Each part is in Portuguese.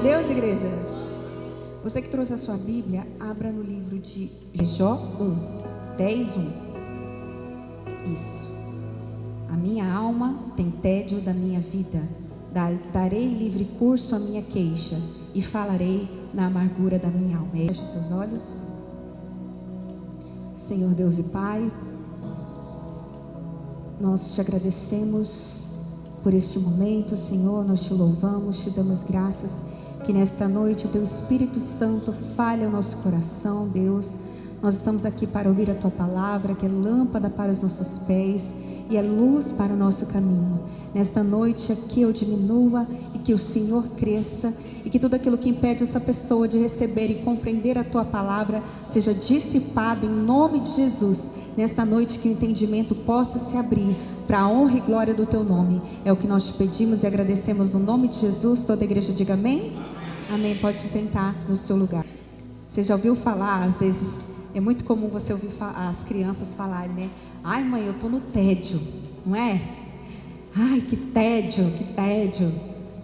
Deus, igreja? Você que trouxe a sua Bíblia, abra no livro de Jó 10:1. Isso. A minha alma tem tédio da minha vida. Darei livre curso à minha queixa e falarei na amargura da minha alma. Feche seus olhos. Senhor Deus e Pai, nós te agradecemos por este momento, Senhor. Nós te louvamos, te damos graças que nesta noite o teu Espírito Santo fale ao nosso coração, Deus. Nós estamos aqui para ouvir a tua palavra, que é lâmpada para os nossos pés e é luz para o nosso caminho. Nesta noite que eu diminua e que o Senhor cresça, e que tudo aquilo que impede essa pessoa de receber e compreender a tua palavra seja dissipado em nome de Jesus. Nesta noite que o entendimento possa se abrir para a honra e glória do teu nome. É o que nós te pedimos e agradecemos no nome de Jesus. Toda a igreja diga amém? Amém. Pode se sentar no seu lugar. Você já ouviu falar, às vezes, é muito comum você ouvir as crianças falarem, né? Ai, mãe, eu tô no tédio, não é? Ai, que tédio,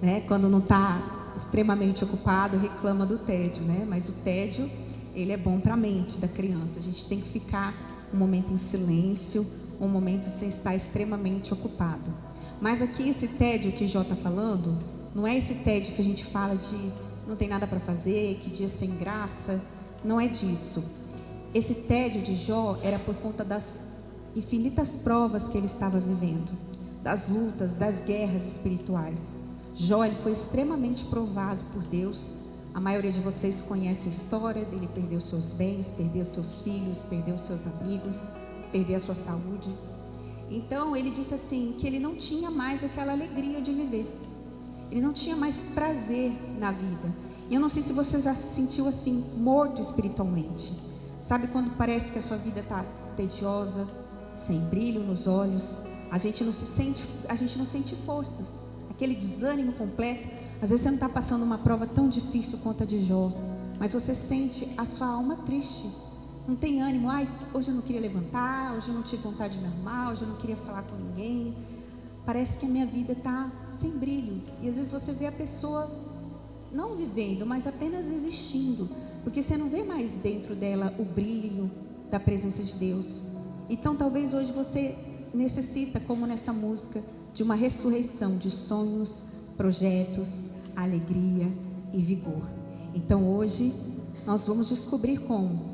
né? Quando não está extremamente ocupado, reclama do tédio, né? Mas o tédio, ele é bom para a mente da criança. A gente tem que ficar um momento em silêncio, um momento sem estar extremamente ocupado. Mas aqui esse tédio que Jó está falando, não é esse tédio que a gente fala de não tem nada para fazer, que dia sem graça, não é disso. Esse tédio de Jó era por conta das infinitas provas que ele estava vivendo, das lutas, das guerras espirituais. Jó, ele foi extremamente provado por Deus. A maioria de vocês conhece a história dele. Perdeu seus bens, perdeu seus filhos, perdeu seus amigos, perdeu a sua saúde. Então ele disse assim, que ele não tinha mais aquela alegria de viver, ele não tinha mais prazer na vida. E eu não sei se você já se sentiu assim, morto espiritualmente. Sabe quando parece que a sua vida está tediosa, sem brilho nos olhos, a gente não sente forças, aquele desânimo completo. Às vezes você não está passando uma prova tão difícil quanto a de Jó, mas você sente a sua alma triste, não tem ânimo. Ai, hoje eu não queria levantar, hoje eu não tive vontade de me arrumar, hoje eu não queria falar com ninguém. Parece que a minha vida está sem brilho. E às vezes você vê a pessoa não vivendo, mas apenas existindo, porque você não vê mais dentro dela o brilho da presença de Deus. Então talvez hoje você necessita, como nessa música, de uma ressurreição de sonhos, projetos, alegria e vigor. Então hoje nós vamos descobrir como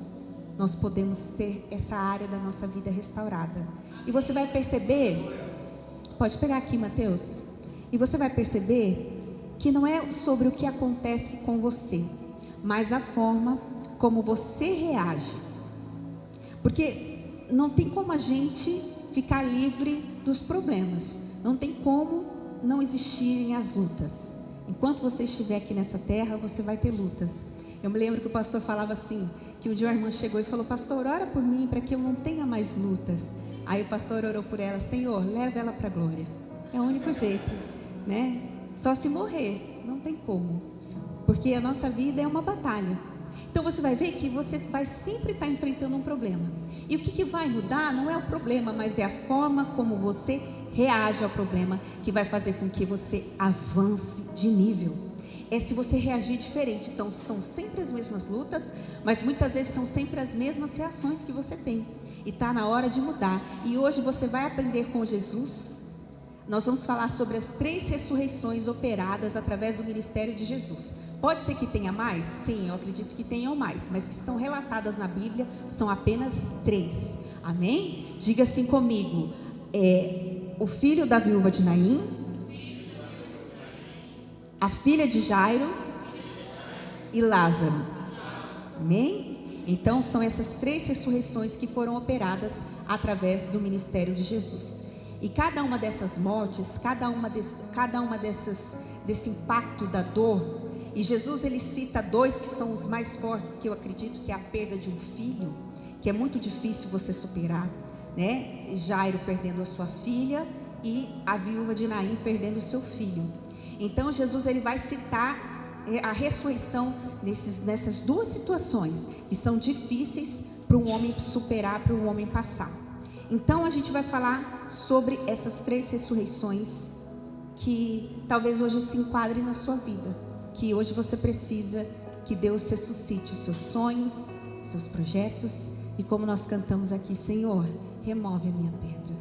nós podemos ter essa área da nossa vida restaurada. E você vai perceber, pode pegar aqui, Mateus, e você vai perceber que não é sobre o que acontece com você, mas a forma como você reage. Porque não tem como a gente ficar livre dos problemas, não tem como não existirem as lutas. Enquanto você estiver aqui nessa terra, você vai ter lutas. Eu me lembro que o pastor falava assim, que um dia uma irmã chegou e falou, pastor, ora por mim para que eu não tenha mais lutas. Aí o pastor orou por ela, Senhor, leva ela para a glória. É o único jeito, né? Só se morrer, não tem como, porque a nossa vida é uma batalha. Então você vai ver que você vai sempre estar enfrentando um problema. E o que vai mudar não é o problema, mas é a forma como você reage ao problema que vai fazer com que você avance de nível. É se você reagir diferente. Então são sempre as mesmas lutas, mas muitas vezes são sempre as mesmas reações que você tem. E está na hora de mudar. E hoje você vai aprender com Jesus. Nós vamos falar sobre as 3 ressurreições operadas através do ministério de Jesus. Pode ser que tenha mais? Sim, eu acredito que tenham mais, mas que estão relatadas na Bíblia são apenas 3. Amém? Diga assim comigo, o filho da viúva de Naim, a filha de Jairo e Lázaro. Amém? Então são essas 3 ressurreições que foram operadas através do ministério de Jesus. E cada uma dessas mortes, cada uma desse impacto da dor, e Jesus ele cita 2 que são os mais fortes, que eu acredito que é a perda de um filho, que é muito difícil você superar, né? Jairo perdendo a sua filha e a viúva de Naim perdendo o seu filho. Então Jesus ele vai citar a ressurreição nessas 2 situações que são difíceis para um homem superar, para um homem passar. Então a gente vai falar sobre essas 3 ressurreições que talvez hoje se enquadrem na sua vida, que hoje você precisa que Deus ressuscite os seus sonhos, os seus projetos, e como nós cantamos aqui, Senhor, remove a minha pedra,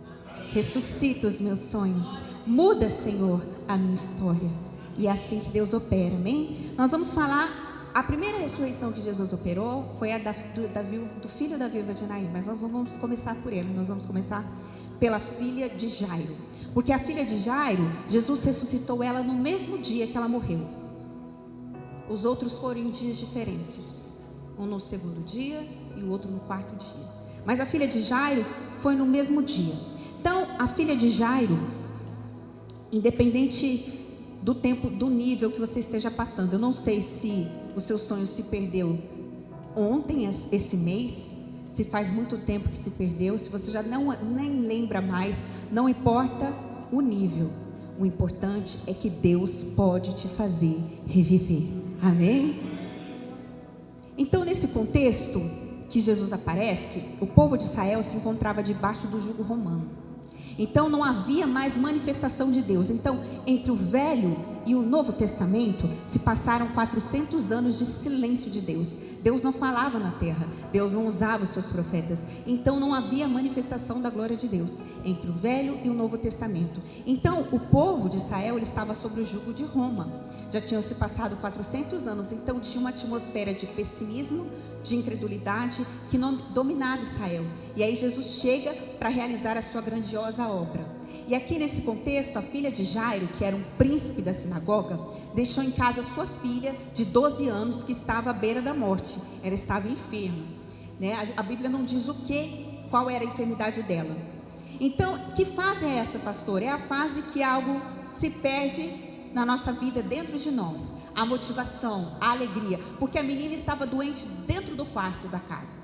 ressuscita os meus sonhos, muda, Senhor, a minha história. E é assim que Deus opera, amém? Nós vamos falar, a primeira ressurreição que Jesus operou foi a do filho da viúva de Naim, mas nós não vamos começar por ele, nós vamos começar pela filha de Jairo, porque a filha de Jairo, Jesus ressuscitou ela no mesmo dia que ela morreu. Os outros foram em dias diferentes, um no segundo dia e o outro no quarto dia, mas a filha de Jairo foi no mesmo dia. Então a filha de Jairo, independente do tempo, do nível que você esteja passando, eu não sei se o seu sonho se perdeu ontem, esse mês, se faz muito tempo que se perdeu, se você já nem lembra mais, não importa o nível, o importante é que Deus pode te fazer reviver, amém? Então, nesse contexto que Jesus aparece, o povo de Israel se encontrava debaixo do jugo romano. Então não havia mais manifestação de Deus. Então, entre o Velho e o Novo Testamento, se passaram 400 anos de silêncio de Deus. Deus não falava na terra, Deus não usava os seus profetas. Então não havia manifestação da glória de Deus entre o Velho e o Novo Testamento. Então o povo de Israel, ele estava sob o jugo de Roma. Já tinham se passado 400 anos, então tinha uma atmosfera de pessimismo, de incredulidade que não dominava Israel. E aí Jesus chega para realizar a sua grandiosa obra. E aqui nesse contexto, a filha de Jairo, que era um príncipe da sinagoga, deixou em casa sua filha de 12 anos que estava à beira da morte. Ela estava enferma, né? A Bíblia não diz qual era a enfermidade dela. Então, que fase é essa, pastor? É a fase que algo se perde na nossa vida, dentro de nós, a motivação, a alegria, porque a menina estava doente dentro do quarto da casa.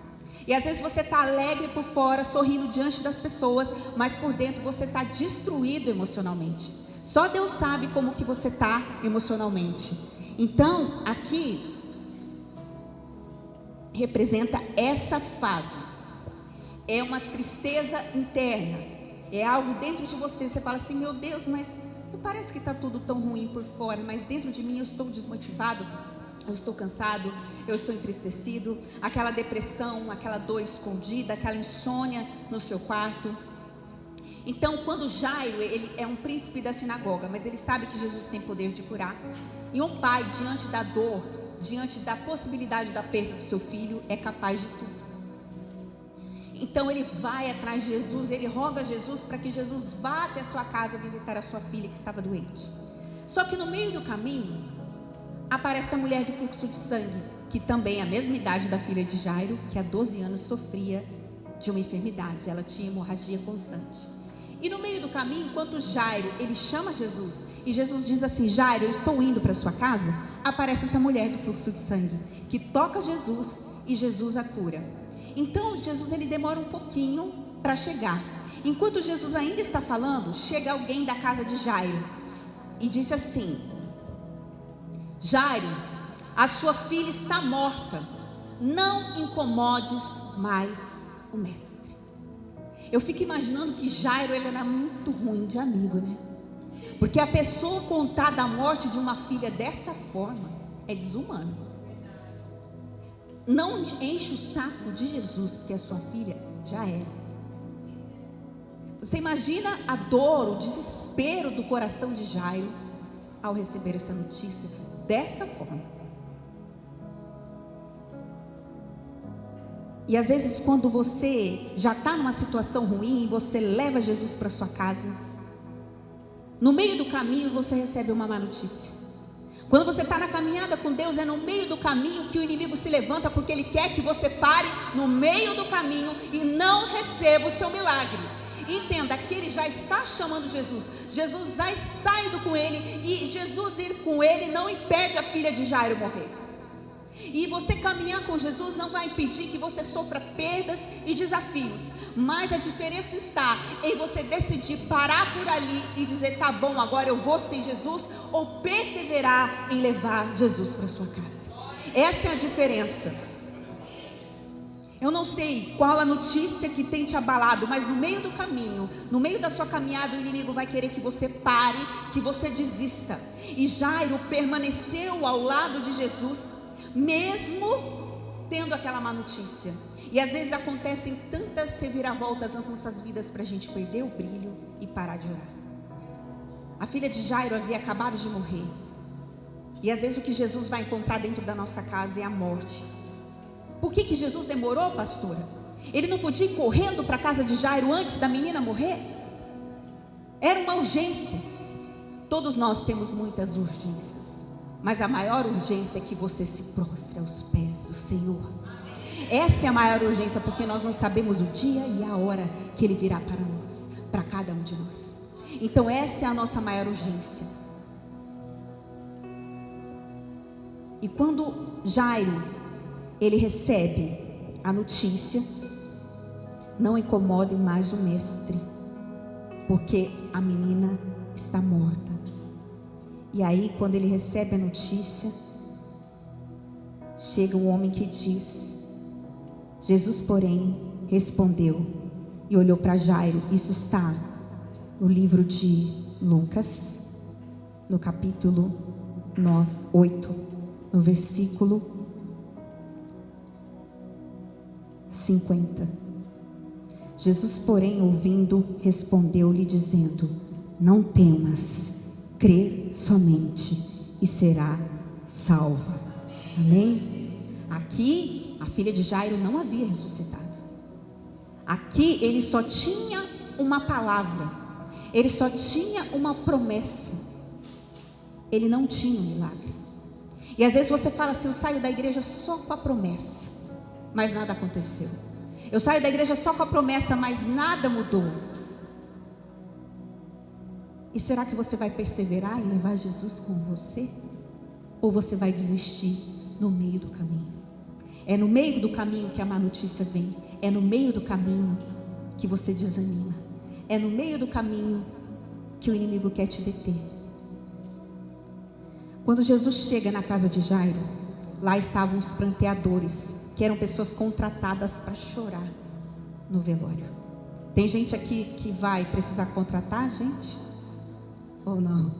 E às vezes você está alegre por fora, sorrindo diante das pessoas, mas por dentro você está destruído emocionalmente. Só Deus sabe como que você está emocionalmente. Então aqui representa essa fase, é uma tristeza interna, é algo dentro de você. Você fala assim, meu Deus, mas não parece que está tudo tão ruim por fora, mas dentro de mim eu estou desmotivado, eu estou cansado, eu estou entristecido. Aquela depressão, aquela dor escondida, aquela insônia no seu quarto. Então quando Jairo, ele é um príncipe da sinagoga, mas ele sabe que Jesus tem poder de curar. E um pai, diante da dor, diante da possibilidade da perda do seu filho, é capaz de tudo. Então ele vai atrás de Jesus, ele roga a Jesus para que Jesus vá até a sua casa visitar a sua filha que estava doente. Só que no meio do caminho, aparece a mulher do fluxo de sangue, que também é a mesma idade da filha de Jairo, que há 12 anos sofria de uma enfermidade, ela tinha hemorragia constante. E no meio do caminho, enquanto Jairo, ele chama Jesus, e Jesus diz assim, Jairo, eu estou indo para a sua casa, aparece essa mulher do fluxo de sangue, que toca Jesus, e Jesus a cura. Então Jesus, ele demora um pouquinho para chegar. Enquanto Jesus ainda está falando, chega alguém da casa de Jairo e disse assim, Jairo, a sua filha está morta, não incomodes mais o mestre. Eu fico imaginando que Jairo, ele era muito ruim de amigo, né? Porque a pessoa contar da morte de uma filha dessa forma é desumano. Não enche o saco de Jesus, porque a sua filha já era. Você imagina a dor, o desespero do coração de Jairo ao receber essa notícia dessa forma. E às vezes quando você já está numa situação ruim, você leva Jesus para sua casa, no meio do caminho você recebe uma má notícia. Quando você está na caminhada com Deus, é no meio do caminho que o inimigo se levanta, porque ele quer que você pare no meio do caminho e não receba o seu milagre. Entenda que ele já está chamando Jesus, Jesus já está indo com ele, e Jesus ir com ele não impede a filha de Jairo morrer. E você caminhar com Jesus não vai impedir que você sofra perdas e desafios, mas a diferença está em você decidir parar por ali e dizer, tá bom, agora eu vou sem Jesus, ou perseverar em levar Jesus para sua casa. Essa é a diferença. Eu não sei qual a notícia que tem te abalado, mas no meio do caminho, no meio da sua caminhada, o inimigo vai querer que você pare, que você desista. E Jairo permaneceu ao lado de Jesus, mesmo tendo aquela má notícia. E às vezes acontecem tantas reviravoltas nas nossas vidas para a gente perder o brilho e parar de orar. A filha de Jairo havia acabado de morrer. E às vezes o que Jesus vai encontrar dentro da nossa casa é a morte. Por que Jesus demorou, pastora? Ele não podia ir correndo para a casa de Jairo antes da menina morrer? Era uma urgência. Todos nós temos muitas urgências, mas a maior urgência é que você se prostre aos pés do Senhor. Essa é a maior urgência, porque nós não sabemos o dia e a hora que Ele virá para nós, para cada um de nós. Então essa é a nossa maior urgência. E quando Jairo ele recebe a notícia, não incomodem mais o mestre, porque a menina está morta. E aí, quando ele recebe a notícia, chega um homem que diz: Jesus, porém, respondeu e olhou para Jairo. Isso está no livro de Lucas, no capítulo 8, no versículo 50. Jesus, porém, ouvindo, respondeu-lhe dizendo: não temas, crê somente e será salva. Amém? Aqui a filha de Jairo não havia ressuscitado. Aqui ele só tinha uma palavra, ele só tinha uma promessa, ele não tinha um milagre. E às vezes você fala assim: eu saio da igreja só com a promessa, mas nada aconteceu. Eu saio da igreja só com a promessa, mas nada mudou. E será que você vai perseverar em levar Jesus com você? Ou você vai desistir no meio do caminho? É no meio do caminho que a má notícia vem. É no meio do caminho que você desanima. É no meio do caminho que o inimigo quer te deter. Quando Jesus chega na casa de Jairo, lá estavam os pranteadores, que eram pessoas contratadas para chorar no velório. Tem gente aqui que vai precisar contratar gente? Ou não?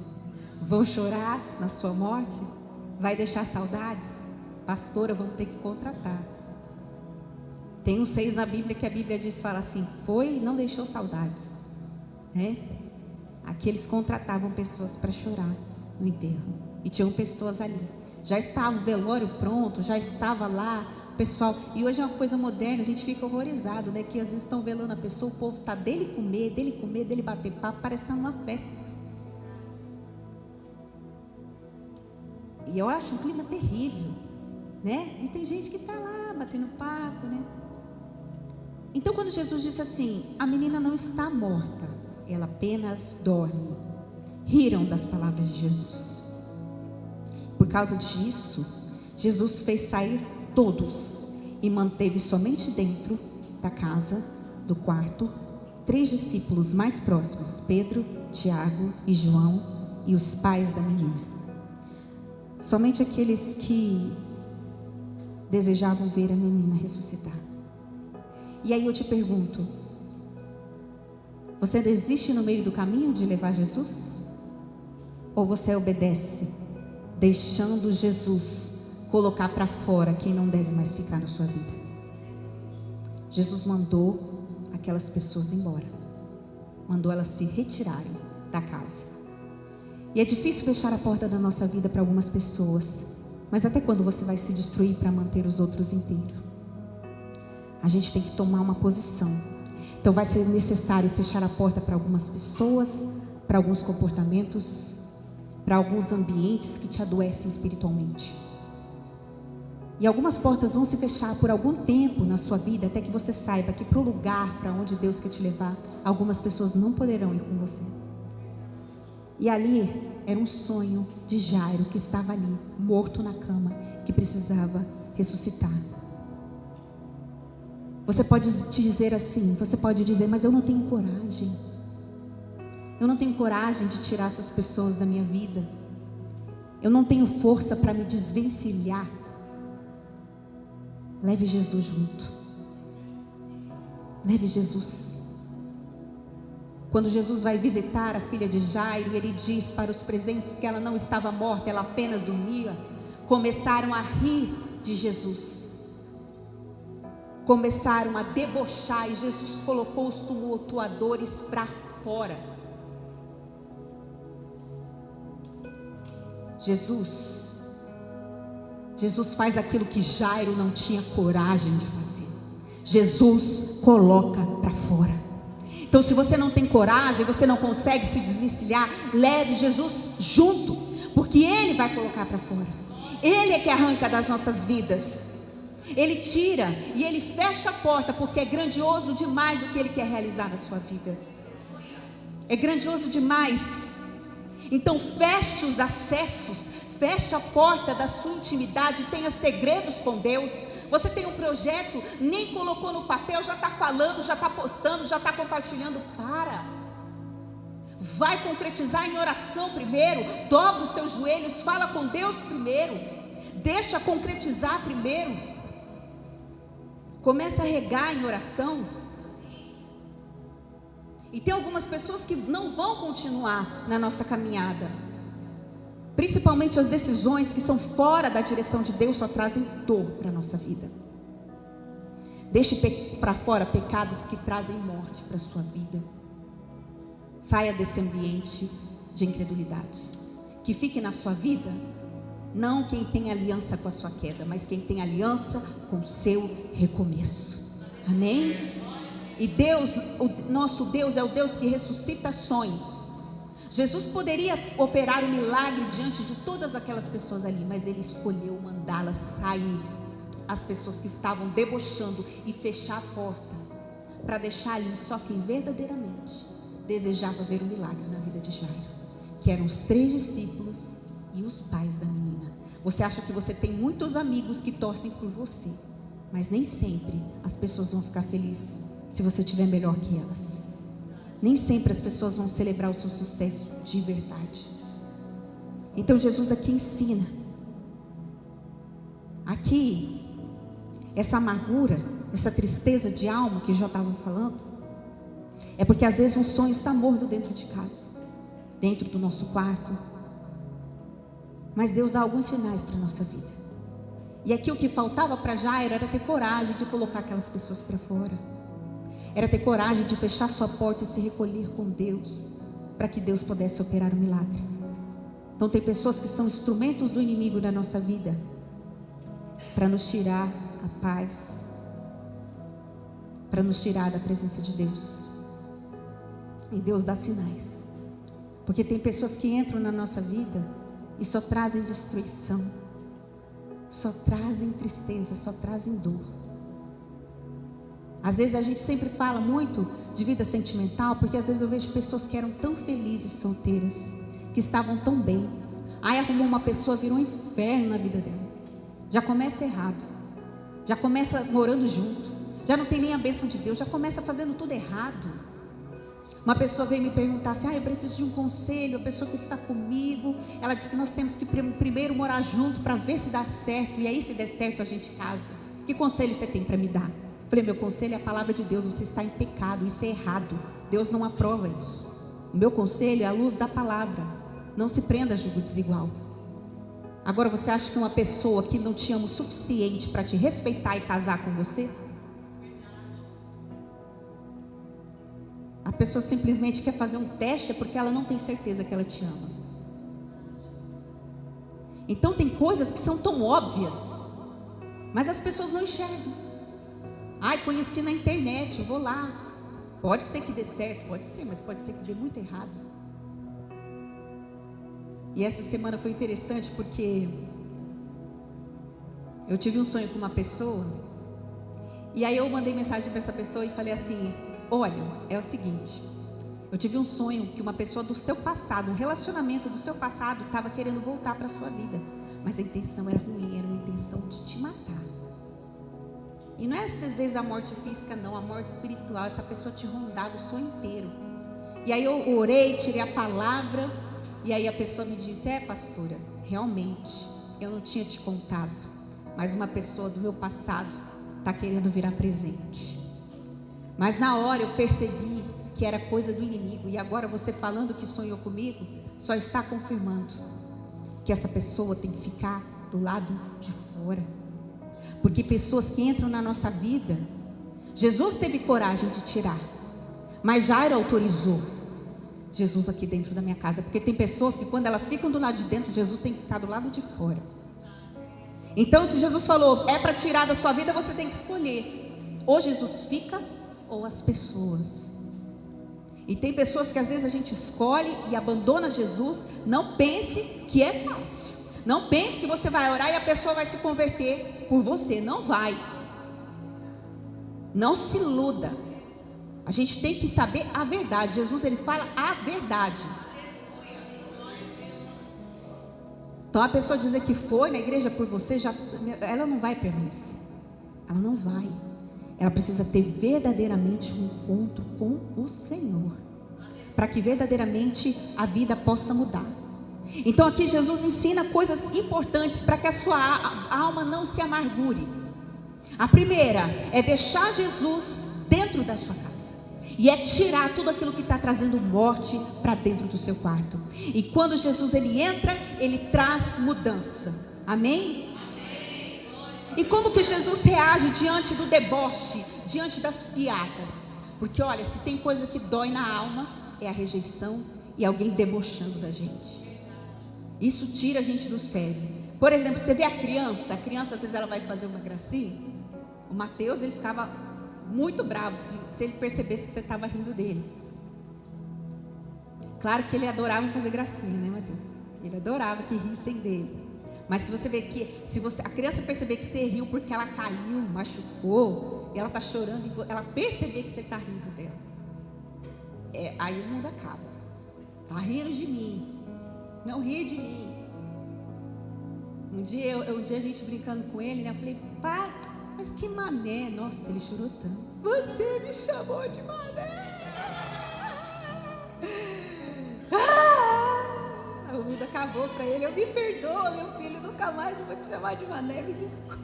Vão chorar na sua morte? Vai deixar saudades? Pastora, vamos ter que contratar. Tem uns 6 na Bíblia que a Bíblia diz, fala assim: foi e não deixou saudades, né? Aqui eles contratavam pessoas para chorar no enterro. E tinham pessoas ali. Já estava o velório pronto, já estava lá pessoal. E hoje é uma coisa moderna, a gente fica horrorizado, né? Que às vezes estão velando a pessoa, o povo está dele comer, dele bater papo, parece estar numa festa. E eu acho um clima terrível, né? E tem gente que está lá batendo papo, né? Então quando Jesus disse assim: a menina não está morta, ela apenas dorme, riram das palavras de Jesus. Por causa disso, Jesus fez sair todos e manteve somente dentro da casa, do quarto, 3 discípulos mais próximos: Pedro, Tiago e João, e os pais da menina. Somente aqueles que desejavam ver a menina ressuscitar. E aí eu te pergunto: você desiste no meio do caminho de levar Jesus? Ou você obedece, deixando Jesus colocar para fora quem não deve mais ficar na sua vida? Jesus mandou aquelas pessoas embora, mandou elas se retirarem da casa. E é difícil fechar a porta da nossa vida para algumas pessoas, mas até quando você vai se destruir para manter os outros inteiros? A gente tem que tomar uma posição. Então vai ser necessário fechar a porta para algumas pessoas, para alguns comportamentos, para alguns ambientes que te adoecem espiritualmente. E algumas portas vão se fechar por algum tempo na sua vida, até que você saiba que para o lugar para onde Deus quer te levar, algumas pessoas não poderão ir com você. E ali era um sonho de Jairo, que estava ali, morto na cama, que precisava ressuscitar. Você pode te dizer assim, você pode dizer: mas eu não tenho coragem. Eu não tenho coragem de tirar essas pessoas da minha vida. Eu não tenho força para me desvencilhar. Leve Jesus junto. Leve Jesus. Quando Jesus vai visitar a filha de Jairo, ele diz para os presentes que ela não estava morta, ela apenas dormia. Começaram a rir de Jesus, começaram a debochar, e Jesus colocou os tumultuadores para fora. Jesus faz aquilo que Jairo não tinha coragem de fazer. Jesus coloca para fora. Então, se você não tem coragem, você não consegue se desvencilhar, leve Jesus junto, porque Ele vai colocar para fora. Ele é que arranca das nossas vidas. Ele tira e Ele fecha a porta, porque é grandioso demais o que Ele quer realizar na sua vida. É grandioso demais. Então feche os acessos, feche a porta da sua intimidade, tenha segredos com Deus. Você tem um projeto, nem colocou no papel, já está falando, já está postando, já está compartilhando. Vai concretizar em oração primeiro. Dobra os seus joelhos, fala com Deus primeiro. Deixa concretizar primeiro. Começa a regar em oração. E tem algumas pessoas que não vão continuar na nossa caminhada. Principalmente as decisões que são fora da direção de Deus só trazem dor para a nossa vida. Deixe para fora pecados que trazem morte para a sua vida. Saia desse ambiente de incredulidade. Que fique na sua vida não quem tem aliança com a sua queda, mas quem tem aliança com o seu recomeço. Amém? E Deus, o nosso Deus é o Deus que ressuscita sonhos. Jesus poderia operar um milagre diante de todas aquelas pessoas ali, mas Ele escolheu mandá-las sair, as pessoas que estavam debochando, e fechar a porta, para deixar ali só quem verdadeiramente desejava ver um milagre na vida de Jairo, que eram os 3 discípulos e os pais da menina. Você acha que você tem muitos amigos que torcem por você, mas nem sempre as pessoas vão ficar felizes se você estiver melhor que elas. Nem sempre as pessoas vão celebrar o seu sucesso de verdade. Então Jesus aqui ensina. Aqui, essa amargura, essa tristeza de alma que já estavam falando, é porque às vezes um sonho está morto dentro de casa, dentro do nosso quarto. Mas Deus dá alguns sinais para a nossa vida. E aqui o que faltava para Jairo era ter coragem de colocar aquelas pessoas para fora. Era ter coragem de fechar sua porta e se recolher com Deus, para que Deus pudesse operar o milagre. Então tem pessoas que são instrumentos do inimigo na nossa vida, para nos tirar a paz, para nos tirar da presença de Deus. E Deus dá sinais, porque tem pessoas que entram na nossa vida e só trazem destruição, só trazem tristeza, só trazem dor. Às vezes a gente sempre fala muito de vida sentimental, porque às vezes eu vejo pessoas que eram tão felizes solteiras, que estavam tão bem. Aí arrumou uma pessoa, virou um inferno na vida dela. Já começa errado, já começa morando junto, já não tem nem a bênção de Deus, já começa fazendo tudo errado. Uma pessoa veio me perguntar assim: eu preciso de um conselho, a pessoa que está comigo, ela disse que nós temos que primeiro morar junto para ver se dá certo, e aí se der certo a gente casa. Que conselho você tem para me dar? Falei: meu conselho é a palavra de Deus. Você está em pecado, isso é errado, Deus não aprova isso. O meu conselho é a luz da palavra. Não se prenda a julgo desigual. Agora, você acha que uma pessoa que não te ama o suficiente para te respeitar e casar com você? A pessoa simplesmente quer fazer um teste porque ela não tem certeza que ela te ama. Então tem coisas que são tão óbvias, mas as pessoas não enxergam. Conheci na internet, eu vou lá. Pode ser que dê certo, pode ser, mas pode ser que dê muito errado. E essa semana foi interessante porque eu tive um sonho com uma pessoa, e aí eu mandei mensagem para essa pessoa e falei assim: olha, é o seguinte, eu tive um sonho que uma pessoa do seu passado, um relacionamento do seu passado, estava querendo voltar para a sua vida, mas a intenção era ruim, era uma intenção de te matar. E não é às vezes a morte física não, a morte espiritual. Essa pessoa te rondava o sonho inteiro. E aí eu orei, tirei a palavra, e aí a pessoa me disse: pastora, realmente eu não tinha te contado, mas uma pessoa do meu passado está querendo virar presente. Mas na hora eu percebi que era coisa do inimigo. E agora você falando que sonhou comigo, só está confirmando que essa pessoa tem que ficar do lado de fora. Porque pessoas que entram na nossa vida, Jesus teve coragem de tirar, mas Jairo autorizou Jesus aqui dentro da minha casa. Porque tem pessoas que quando elas ficam do lado de dentro, Jesus tem que ficar do lado de fora. Então se Jesus falou, é para tirar da sua vida, você tem que escolher. Ou Jesus fica, ou as pessoas. E tem pessoas que às vezes a gente escolhe e abandona Jesus. Não pense que é fácil. Não pense que você vai orar e a pessoa vai se converter por você. Não vai. Não se iluda. A gente tem que saber a verdade. Jesus, ele fala a verdade. Então a pessoa dizer que foi na igreja por você, ela não vai permanecer. Ela não vai. Ela precisa ter verdadeiramente um encontro com o Senhor, para que verdadeiramente a vida possa mudar. Então aqui Jesus ensina coisas importantes para que a sua alma não se amargure. A primeira é deixar Jesus dentro da sua casa. E é tirar tudo aquilo que está trazendo morte para dentro do seu quarto. E quando Jesus ele entra, ele traz mudança. Amém? E como que Jesus reage diante do deboche, diante das piadas? Porque olha, se tem coisa que dói na alma, é a rejeição e alguém debochando da gente. Isso tira a gente do sério. Por exemplo, você vê a criança às vezes ela vai fazer uma gracinha. O Mateus, ele ficava muito bravo se ele percebesse que você estava rindo dele. Claro que ele adorava fazer gracinha, né, Mateus? Ele adorava que rissem dele. Mas se você vê que, a criança perceber que você riu porque ela caiu, machucou, e ela está chorando, e ela perceber que você está rindo dela, aí o mundo acaba. Está rindo de mim, não ri de mim. Um dia a gente brincando com ele, né? Eu falei, pai, mas que mané. Nossa, ele chorou tanto. Você me chamou de mané. O mundo acabou para ele. Eu me perdoa, meu filho, nunca mais eu vou te chamar de mané, me desculpa.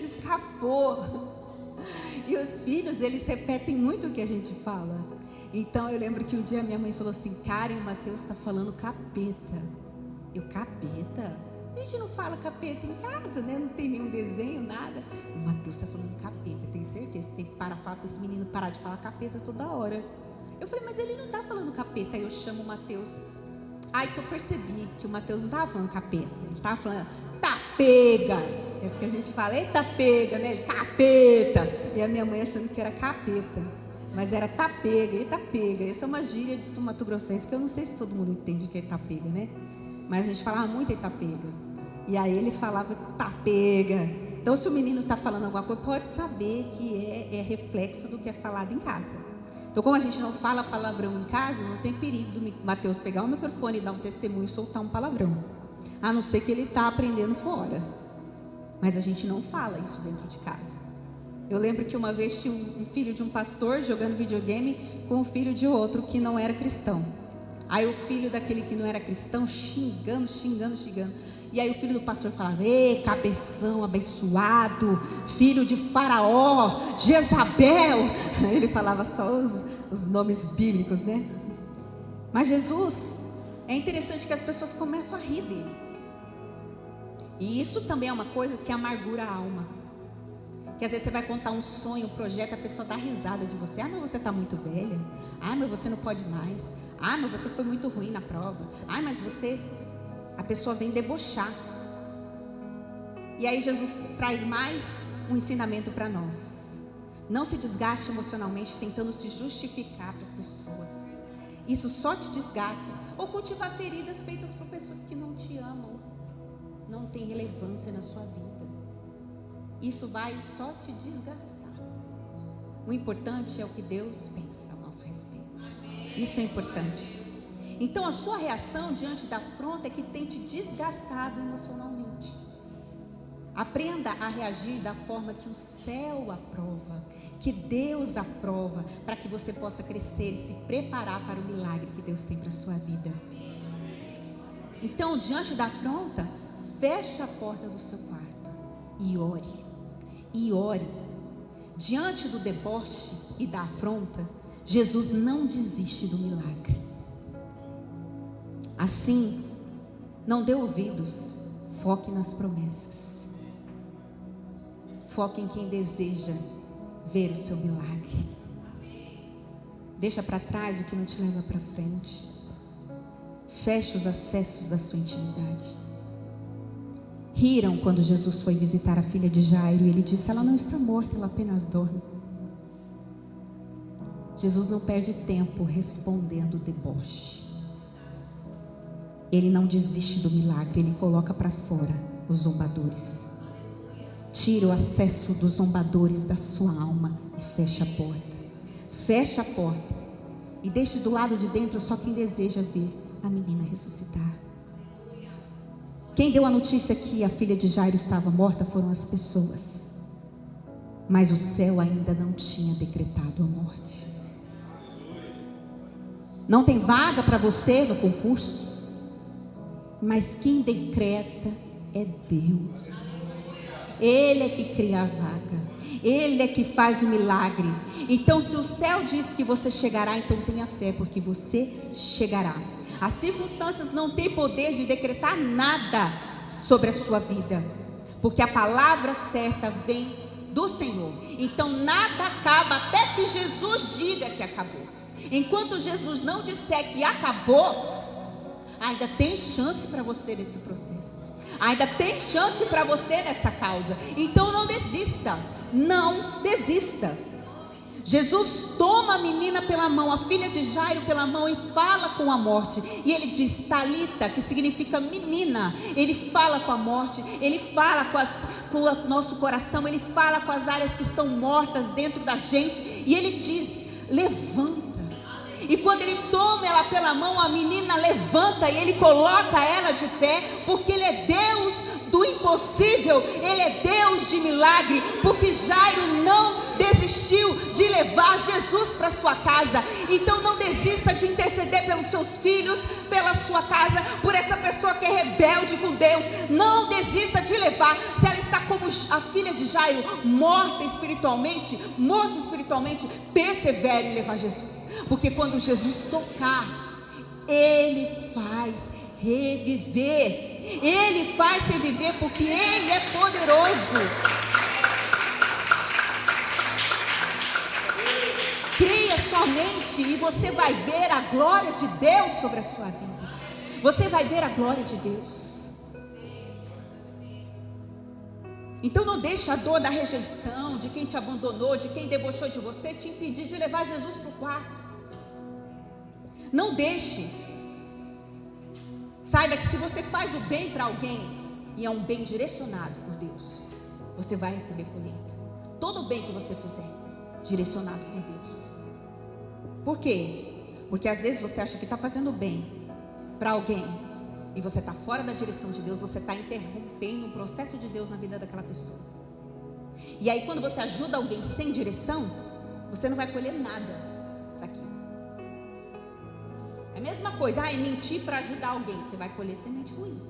Escapou. E os filhos, eles repetem muito o que a gente fala. Então eu lembro que um dia minha mãe falou assim, Karen, o Mateus está falando capeta. Eu, capeta? A gente não fala capeta em casa, né? Não tem nenhum desenho, nada. O Mateus está falando capeta, tenho certeza. Você tem que falar para esse menino parar de falar capeta toda hora. Eu falei, mas ele não está falando capeta. Aí eu chamo o Mateus. Aí que eu percebi que o Mateus não estava falando capeta, ele estava falando tá pega. É porque a gente fala, eita pega, né? Ele tá peta. E a minha mãe achando que era capeta, mas era tá pega, eita pega. Essa é uma gíria de Sul Mato Grossense que eu não sei se todo mundo entende o que é tá pega, né? Mas a gente falava muito eita pega. E aí ele falava tá pega. Então se o menino está falando alguma coisa, pode saber que é reflexo do que é falado em casa. Então, como a gente não fala palavrão em casa, não tem perigo do Mateus pegar o microfone e dar um testemunho e soltar um palavrão. A não ser que ele está aprendendo fora. Mas a gente não fala isso dentro de casa. Eu lembro que uma vez tinha um filho de um pastor jogando videogame com o filho de outro que não era cristão. Aí o filho daquele que não era cristão xingando. E aí o filho do pastor falava, ei, cabeção abençoado, filho de Faraó, Jezabel. Ele falava só os nomes bíblicos, né? Mas Jesus, é interessante que as pessoas começam a rir dele. E isso também é uma coisa que amargura a alma. Que às vezes você vai contar um sonho, um projeto, a pessoa dá risada de você. Ah, mas você está muito velha. Ah, mas você não pode mais. Ah, mas você foi muito ruim na prova. Ah, mas você... A pessoa vem debochar. E aí Jesus traz mais um ensinamento para nós. Não se desgaste emocionalmente tentando se justificar para as pessoas. Isso só te desgasta. Ou cultivar feridas feitas por pessoas que não te amam, não tem relevância na sua vida. Isso vai só te desgastar. O importante é o que Deus pensa a nosso respeito. Isso é importante. Então a sua reação diante da afronta é que tem te desgastado emocionalmente. Aprenda a reagir da forma que o céu aprova, que Deus aprova, para que você possa crescer e se preparar para o milagre que Deus tem para a sua vida. Então, diante da afronta, feche a porta do seu quarto e ore. E ore. diante do deboche e da afronta, Jesus não desiste do milagre. Assim, não dê ouvidos, foque nas promessas. Foque em quem deseja ver o seu milagre. Deixa para trás o que não te leva para frente. Feche os acessos da sua intimidade. Riram quando Jesus foi visitar a filha de Jairo e ele disse: ela não está morta, ela apenas dorme. Jesus não perde tempo respondendo o deboche. Ele não desiste do milagre, ele coloca para fora os zombadores. Tira o acesso dos zombadores da sua alma e fecha a porta. Fecha a porta e deixe do lado de dentro só quem deseja ver a menina ressuscitar. Quem deu a notícia que a filha de Jairo estava morta foram as pessoas, mas o céu ainda não tinha decretado a morte. Não tem vaga para você no concurso, mas quem decreta é Deus. Ele é que cria a vaga, Ele é que faz o milagre. Então, se o céu diz que você chegará, então tenha fé, porque você chegará. As circunstâncias não têm poder de decretar nada sobre a sua vida, porque a palavra certa vem do Senhor. Então nada acaba até que Jesus diga que acabou. Enquanto Jesus não disser que acabou, ainda tem chance para você nesse processo, ainda tem chance para você nessa causa. Então não desista, não desista. Jesus toma a menina pela mão, a filha de Jairo pela mão, e fala com a morte. E ele diz Talita, que significa menina. Ele fala com a morte, ele fala com o nosso coração, ele fala com as áreas que estão mortas dentro da gente. E ele diz: levanta. E quando ele toma ela pela mão, a menina levanta e ele coloca ela de pé, porque ele é Deus do impossível, ele é Deus de milagre. Porque Jairo não desistiu de levar Jesus para sua casa. Então não desista de interceder pelos seus filhos, pela sua casa, por essa pessoa que é rebelde com Deus. Não desista de levar. Se ela está como a filha de Jairo, morta espiritualmente, persevere em levar Jesus, porque quando Jesus tocar, Ele faz reviver. Ele faz reviver, porque Ele é poderoso. Creia somente e você vai ver a glória de Deus sobre a sua vida. Você vai ver a glória de Deus. Então não deixe a dor da rejeição, de quem te abandonou, de quem debochou de você, te impedir de levar Jesus para o quarto. Não deixe. Saiba que se você faz o bem para alguém, e é um bem direcionado por Deus, você vai receber colheita. Todo o bem que você fizer, direcionado por Deus. Por quê? Porque às vezes você acha que está fazendo bem para alguém, e você está fora da direção de Deus, você está interrompendo um processo de Deus na vida daquela pessoa. E aí quando você ajuda alguém sem direção, você não vai colher nada daquilo. É a mesma coisa, mentir para ajudar alguém, você vai colher semente ruim.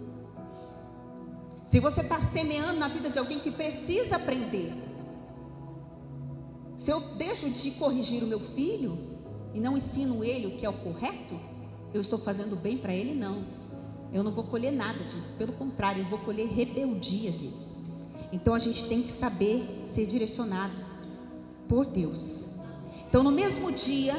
Se você está semeando na vida de alguém que precisa aprender, se eu deixo de corrigir o meu filho e não ensino ele o que é o correto, eu estou fazendo bem para ele? Não, eu não vou colher nada disso, pelo contrário, eu vou colher rebeldia dele. Então a gente tem que saber ser direcionado por Deus. Então no mesmo dia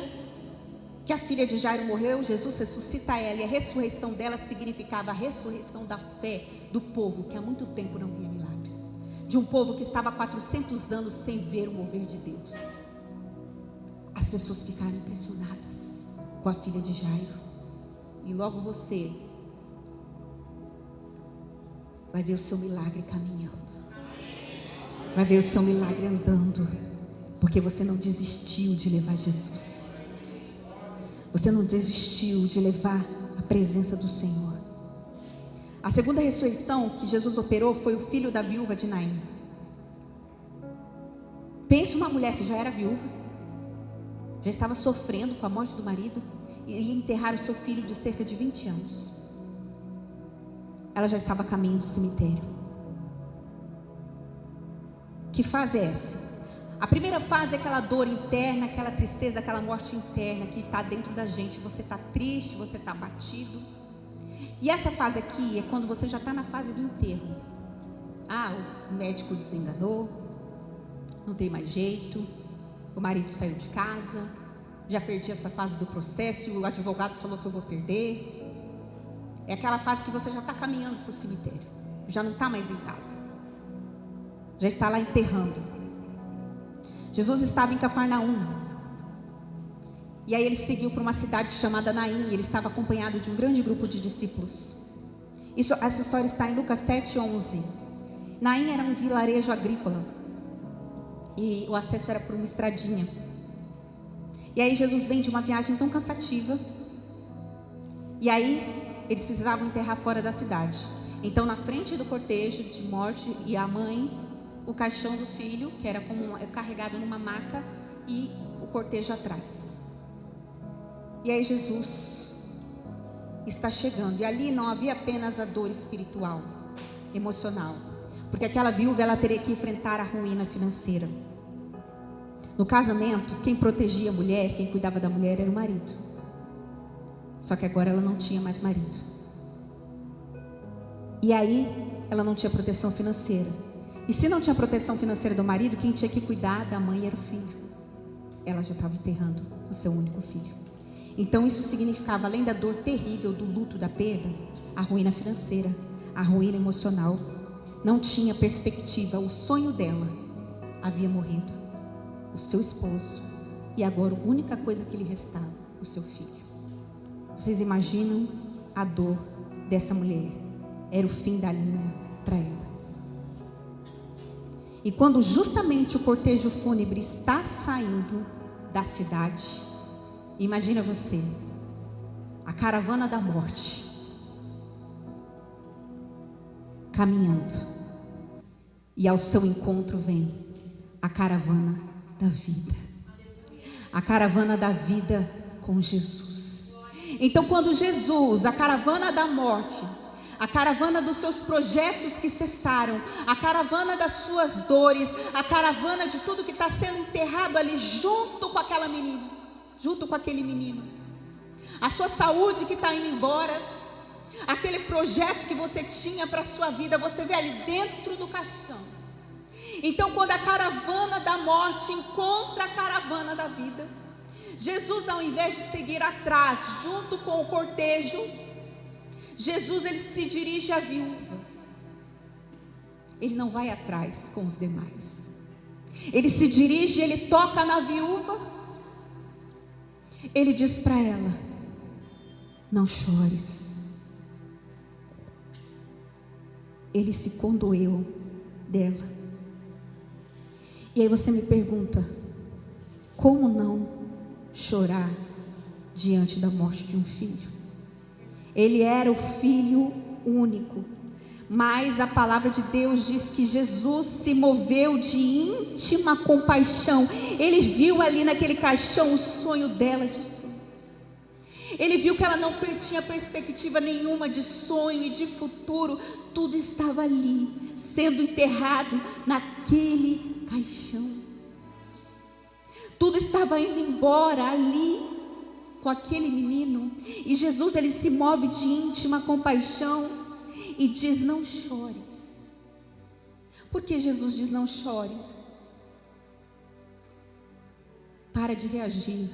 que a filha de Jairo morreu, Jesus ressuscita ela, e a ressurreição dela significava a ressurreição da fé do povo que há muito tempo não via milagres, de um povo que estava há 400 anos sem ver o mover de Deus. As pessoas ficaram impressionadas com a filha de Jairo, e logo você vai ver o seu milagre caminhando, vai ver o seu milagre andando, porque você não desistiu de levar Jesus. Você não desistiu de levar a presença do Senhor. A segunda ressurreição que Jesus operou foi o filho da viúva de Naim. Pense uma mulher que já era viúva, já estava sofrendo com a morte do marido, e ia enterrar o seu filho de cerca de 20 anos. Ela já estava a caminho do cemitério. Que fase é essa? A primeira fase é aquela dor interna, aquela tristeza, aquela morte interna que está dentro da gente. Você está triste, você está abatido. E essa fase aqui é quando você já está na fase do enterro. O médico desenganou, não tem mais jeito, o marido saiu de casa, já perdi essa fase do processo, o advogado falou que eu vou perder. É aquela fase que você já está caminhando para o cemitério, já não está mais em casa, já está lá enterrando. Jesus estava em Cafarnaum, e aí ele seguiu para uma cidade chamada Naim, e ele estava acompanhado de um grande grupo de discípulos. Essa história está em Lucas 7:11. Naim era um vilarejo agrícola, e o acesso era por uma estradinha. E aí Jesus vem de uma viagem tão cansativa, e aí eles precisavam enterrar fora da cidade. Então, na frente do cortejo de morte, e a mãe, o caixão do filho, que era carregado numa maca, e o cortejo atrás. E aí Jesus está chegando, e ali não havia apenas a dor espiritual, emocional, porque aquela viúva, ela teria que enfrentar a ruína financeira. No casamento, quem protegia a mulher, quem cuidava da mulher era o marido. Só que agora ela não tinha mais marido. E aí ela não tinha proteção financeira. E se não tinha proteção financeira do marido, quem tinha que cuidar da mãe era o filho. Ela já estava enterrando o seu único filho. Então isso significava, além da dor terrível do luto, da perda, a ruína financeira, a ruína emocional. Não tinha perspectiva. O sonho dela havia morrido, o seu esposo, e agora a única coisa que lhe restava, o seu filho. Vocês imaginam a dor dessa mulher? Era o fim da linha para ela. E quando justamente o cortejo fúnebre está saindo da cidade, imagina você, a caravana da morte, caminhando, e ao seu encontro vem a caravana da vida. A caravana da vida com Jesus. Então, quando Jesus, a caravana da morte, a caravana dos seus projetos que cessaram, a caravana das suas dores, a caravana de tudo que está sendo enterrado ali junto com aquela menina, junto com aquele menino, a sua saúde que está indo embora, aquele projeto que você tinha para a sua vida, você vê ali dentro do caixão. Então, quando a caravana da morte encontra a caravana da vida, Jesus, ao invés de seguir atrás junto com o cortejo, Jesus, ele se dirige à viúva. Ele não vai atrás com os demais. Ele se dirige, ele toca na viúva. Ele diz para ela: não chores. Ele se condoeu dela. E aí você me pergunta: como não chorar diante da morte de um filho? Ele era o filho único, mas a palavra de Deus diz que Jesus se moveu de íntima compaixão. Ele viu ali naquele caixão o sonho dela destruído. Ele viu que ela não tinha perspectiva nenhuma de sonho e de futuro. Tudo estava ali, sendo enterrado naquele caixão. Tudo estava indo embora ali com aquele menino. E Jesus, ele se move de íntima compaixão e diz: não chores. Por que Jesus diz não chores? Para de reagir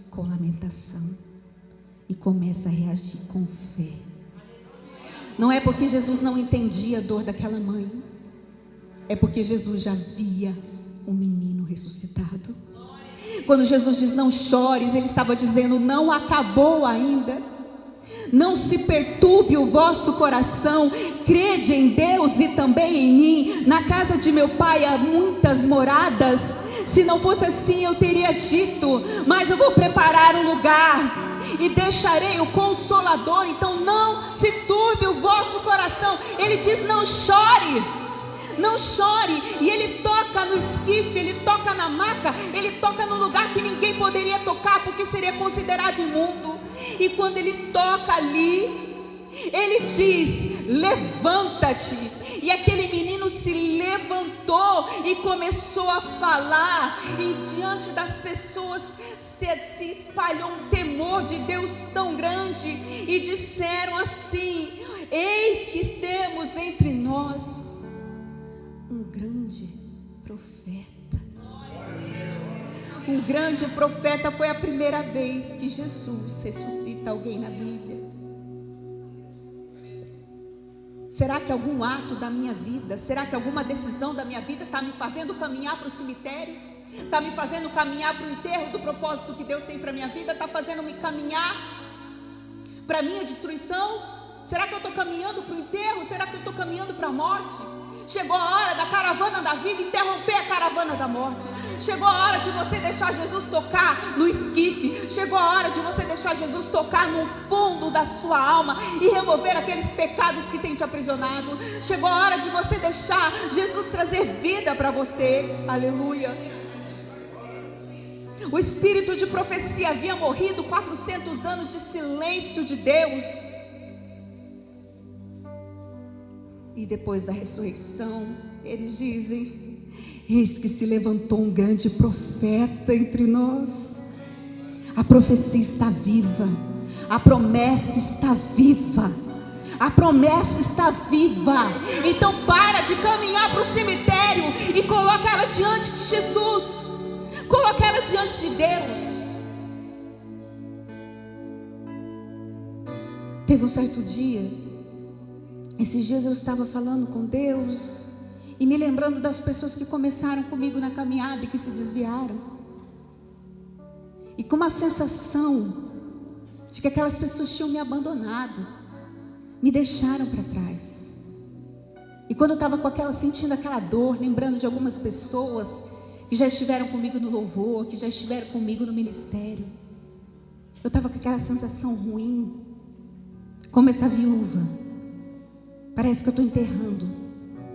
com lamentação e começa a reagir com fé. Não é porque Jesus não entendia a dor daquela mãe, é porque Jesus já via o menino ressuscitado. Quando Jesus diz não chores, ele estava dizendo: não acabou ainda. Não se perturbe o vosso coração, crede em Deus e também em mim. Na casa de meu pai há muitas moradas. Se não fosse assim eu teria dito, mas eu vou preparar um lugar e deixarei o Consolador. Então não se turbe o vosso coração. Ele diz: não chore, não chore. E ele toca no esquife, ele toca na maca, ele toca no lugar que ninguém poderia tocar, porque seria considerado imundo. E quando ele toca ali, Ele diz: levanta-te. E aquele menino se levantou e começou a falar, e diante das pessoas se espalhou um temor de Deus tão grande, e disseram assim: eis que temos entre nós um grande profeta. Um grande profeta. Foi a primeira vez que Jesus ressuscita alguém na Bíblia. Será que algum ato da minha vida, será que alguma decisão da minha vida está me fazendo caminhar para o cemitério? Está me fazendo caminhar para o enterro do propósito que Deus tem para a minha vida? Está fazendo me caminhar para a minha destruição? Será que eu estou caminhando para o enterro? Será que eu estou caminhando para a morte? Chegou a hora da caravana da vida interromper a caravana da morte. Chegou a hora de você deixar Jesus tocar no esquife. Chegou a hora de você deixar Jesus tocar no fundo da sua alma e remover aqueles pecados que tem te aprisionado. Chegou a hora de você deixar Jesus trazer vida para você. Aleluia. O espírito de profecia havia morrido. 400 anos de silêncio de Deus. E depois da ressurreição, eles dizem: eis que se levantou um grande profeta entre nós. A profecia está viva, a promessa está viva, a promessa está viva. Então para de caminhar para o cemitério e coloca ela diante de Jesus, coloca ela diante de Deus. Teve um certo dia, esses dias eu estava falando com Deus e me lembrando das pessoas que começaram comigo na caminhada e que se desviaram, e com uma sensação de que aquelas pessoas tinham me abandonado, me deixaram para trás. E quando eu estava sentindo aquela dor, lembrando de algumas pessoas que já estiveram comigo no louvor, que já estiveram comigo no ministério, eu estava com aquela sensação ruim, como essa viúva. Parece que eu estou enterrando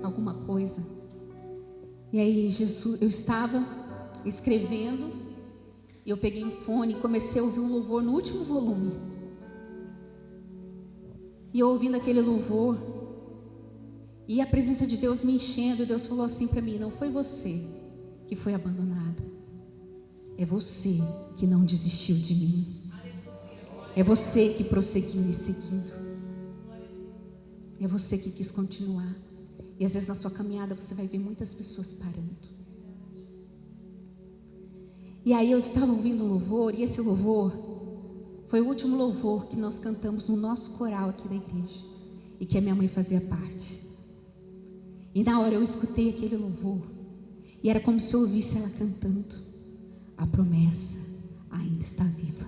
alguma coisa. E aí eu estava escrevendo, e eu peguei um fone e comecei a ouvir um louvor no último volume. E eu ouvindo aquele louvor, e a presença de Deus me enchendo, e Deus falou assim para mim: não foi você que foi abandonada, é você que não desistiu de mim, é você que prosseguiu me seguindo. É você que quis continuar. E às vezes na sua caminhada você vai ver muitas pessoas parando. E aí eu estava ouvindo um louvor, e esse louvor foi o último louvor que nós cantamos no nosso coral aqui da igreja, e que a minha mãe fazia parte. E na hora eu escutei aquele louvor, e era como se eu ouvisse ela cantando: a promessa ainda está viva,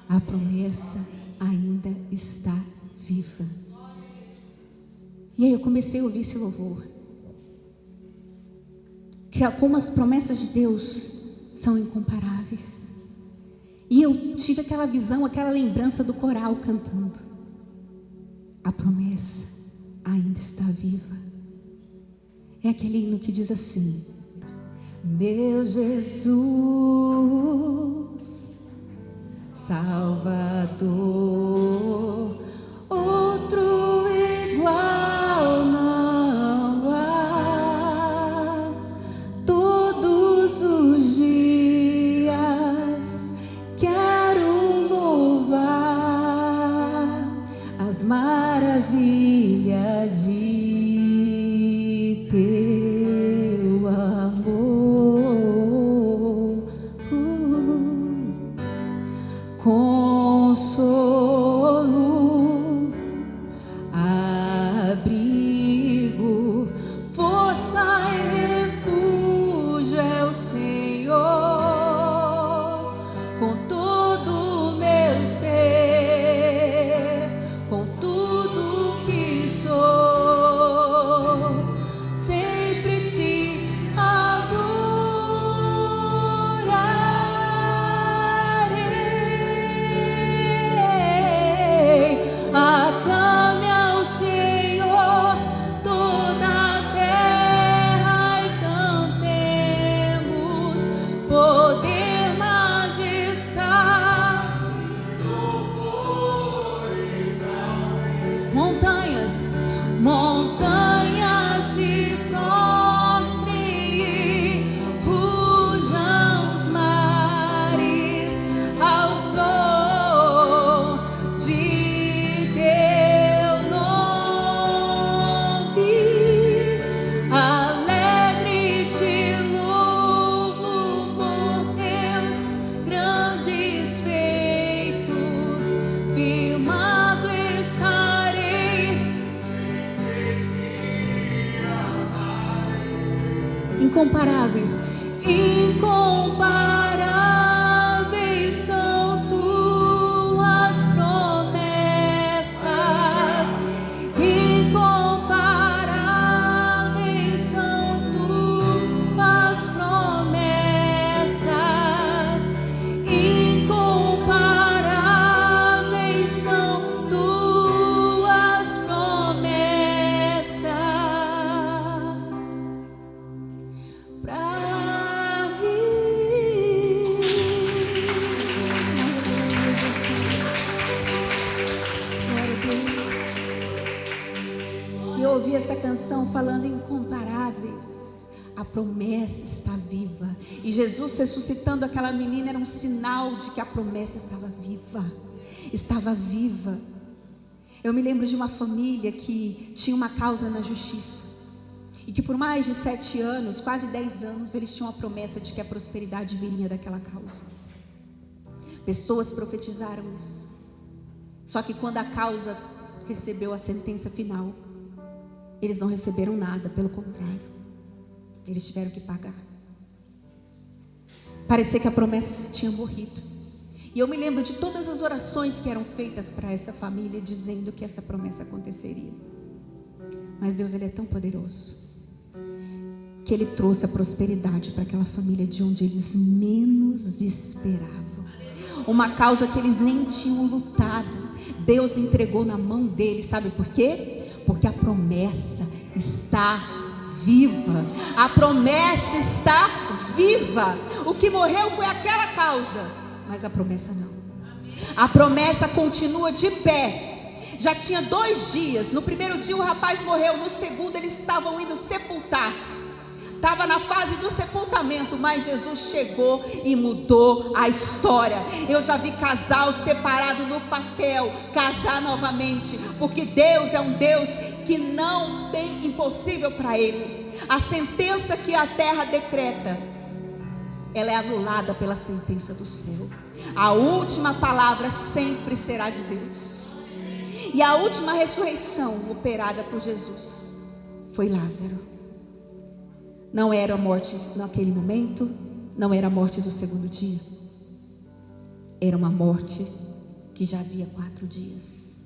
a promessa ainda está viva. E aí eu comecei a ouvir esse louvor, que como as promessas de Deus são incomparáveis. E eu tive aquela visão, aquela lembrança do coral cantando: a promessa ainda está viva. É aquele hino que diz assim: meu Jesus, Salvador, outro igual não há. Todos os dias quero louvar as maravilhas de teu amor. Consolo, abrigo, força e refúgio é o Senhor. Com todo o meu ser, com tudo que sou, montanhas se prostrem e rujam os mares ao som de teu nome. Alegre te louvo por teus grandes feitos, firmado estarei. Incomparáveis, incomparáveis são tuas promessas, incomparáveis são tuas promessas, incomparáveis são tuas promessas pra mim. Glória a Deus. E eu ouvi essa canção falando incomparáveis. A promessa está viva. E Jesus ressuscitando aquela menina era um sinal de que a promessa estava viva. Estava viva. Eu me lembro de uma família que tinha uma causa na justiça. E que por mais de 7 anos, quase 10 anos, eles tinham a promessa de que a prosperidade viria daquela causa. Pessoas profetizaram isso. Só que quando a causa recebeu a sentença final, eles não receberam nada, pelo contrário, eles tiveram que pagar. Parecia que a promessa tinha morrido. E eu me lembro de todas as orações que eram feitas para essa família, dizendo que essa promessa aconteceria. Mas Deus, Ele é tão poderoso, que Ele trouxe a prosperidade para aquela família de onde eles menos esperavam. Uma causa que eles nem tinham lutado, Deus entregou na mão deles. Sabe por quê? Porque a promessa está viva. A promessa está viva. O que morreu foi aquela causa, mas a promessa não. A promessa continua de pé. Já tinha 2 dias. No primeiro dia o rapaz morreu, no segundo eles estavam indo sepultar. Estava na fase do sepultamento, mas Jesus chegou e mudou a história. Eu já vi casal separado no papel casar novamente, porque Deus é um Deus que não tem impossível para Ele. A sentença que a terra decreta, ela é anulada pela sentença do céu. A última palavra sempre será de Deus. E a última ressurreição operada por Jesus foi Lázaro. Não era a morte naquele momento, não era a morte do segundo dia. Era uma morte que já havia 4 dias.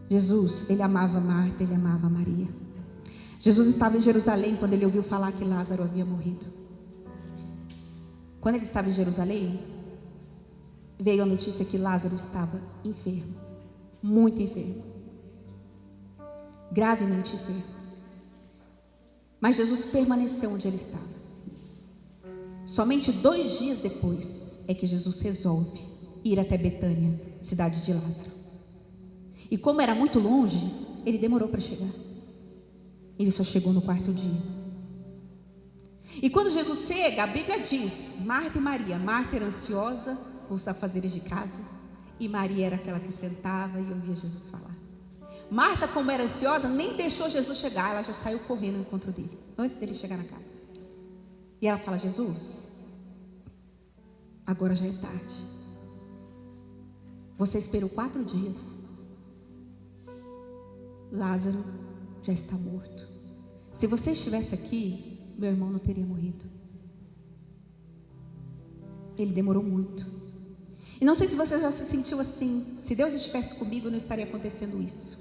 Jesus, Ele amava Marta, Ele amava Maria. Jesus estava em Jerusalém quando Ele ouviu falar que Lázaro havia morrido. Quando Ele estava em Jerusalém, veio a notícia que Lázaro estava enfermo, muito enfermo, gravemente enfermo. Mas Jesus permaneceu onde Ele estava. Somente 2 dias depois é que Jesus resolve ir até Betânia, cidade de Lázaro. E como era muito longe, Ele demorou para chegar. Ele só chegou no 4º dia. E quando Jesus chega, a Bíblia diz: Marta e Maria. Marta era ansiosa com os afazeres de casa, e Maria era aquela que sentava e ouvia Jesus falar. Marta, como era ansiosa, nem deixou Jesus chegar. Ela já saiu correndo ao encontro dele, antes dele chegar na casa. E ela fala: Jesus, agora já é tarde. Você esperou 4 dias. Lázaro já está morto. Se você estivesse aqui, meu irmão não teria morrido. Ele demorou muito. E não sei se você já se sentiu assim: se Deus estivesse comigo, não estaria acontecendo isso.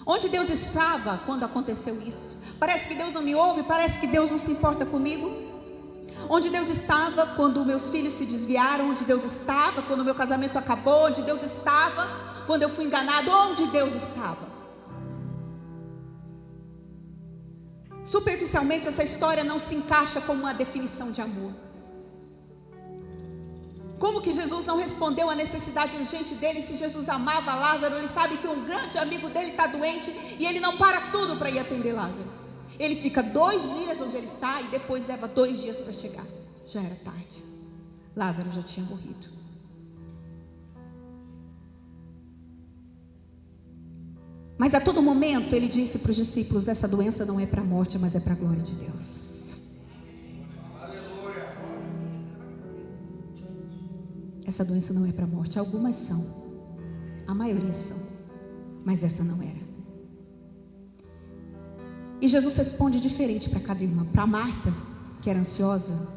Onde Deus estava quando aconteceu isso? Parece que Deus não me ouve, parece que Deus não se importa comigo. Onde Deus estava quando meus filhos se desviaram? Onde Deus estava quando meu casamento acabou? Onde Deus estava quando eu fui enganado? Onde Deus estava? Superficialmente, essa história não se encaixa como uma definição de amor. Como que Jesus não respondeu à necessidade urgente dele? Se Jesus amava Lázaro, ele sabe que um grande amigo dele está doente e ele não para tudo para ir atender Lázaro. Ele fica 2 dias onde ele está e depois leva 2 dias para chegar. Já era tarde, Lázaro já tinha morrido. Mas a todo momento ele disse para os discípulos: essa doença não é para a morte, mas é para a glória de Deus. Essa doença não é para a morte. Algumas são, a maioria são, mas essa não era. E Jesus responde diferente para cada irmã. Para Marta, que era ansiosa,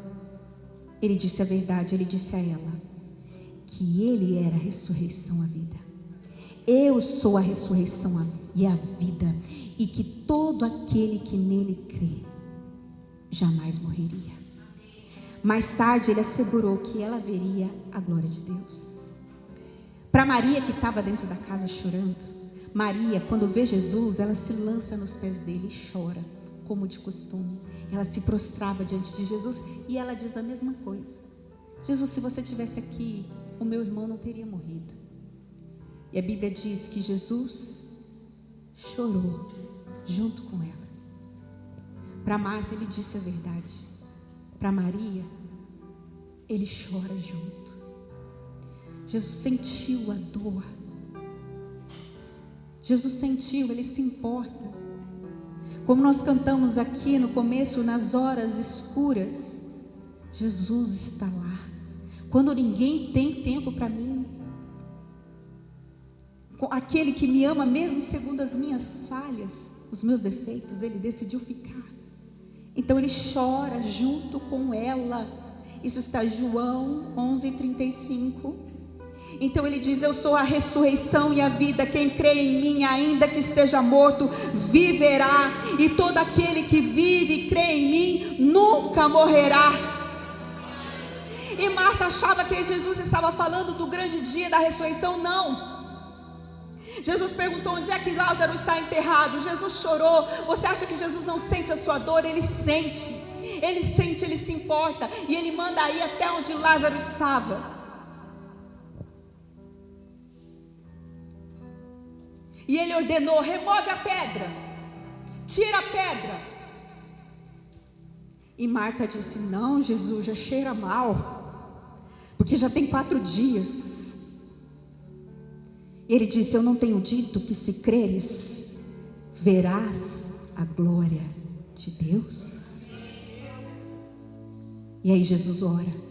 ele disse a verdade. Ele disse a ela que ele era a ressurreição, a vida. Eu sou a ressurreição e a vida, e que todo aquele que nele crê jamais morreria. Mais tarde ele assegurou que ela veria a glória de Deus. Para Maria, que estava dentro da casa chorando, Maria, quando vê Jesus, ela se lança nos pés dele e chora, como de costume. Ela se prostrava diante de Jesus e ela diz a mesma coisa: Jesus, se você estivesse aqui, o meu irmão não teria morrido. E a Bíblia diz que Jesus chorou junto com ela. Para Marta ele disse a verdade. Para Maria, ele chora junto. Jesus sentiu a dor. Jesus sentiu, ele se importa. Como nós cantamos aqui no começo, nas horas escuras, Jesus está lá. Quando ninguém tem tempo para mim, aquele que me ama mesmo segundo as minhas falhas, os meus defeitos, ele decidiu ficar. Então ele chora junto com ela. Isso está em João 11:35. Então ele diz: eu sou a ressurreição e a vida. Quem crê em mim, ainda que esteja morto, viverá. E todo aquele que vive e crê em mim nunca morrerá. E Marta achava que Jesus estava falando do grande dia da ressurreição. Não. Jesus perguntou: onde é que Lázaro está enterrado? Jesus chorou. Você acha que Jesus não sente a sua dor? Ele sente, ele se importa. E ele manda ir até onde Lázaro estava. E ele ordenou: remove a pedra, tira a pedra. E Marta disse: não, Jesus, já cheira mal, porque já tem 4 dias. E ele disse: eu não tenho dito que se creres, verás a glória de Deus? E aí Jesus ora.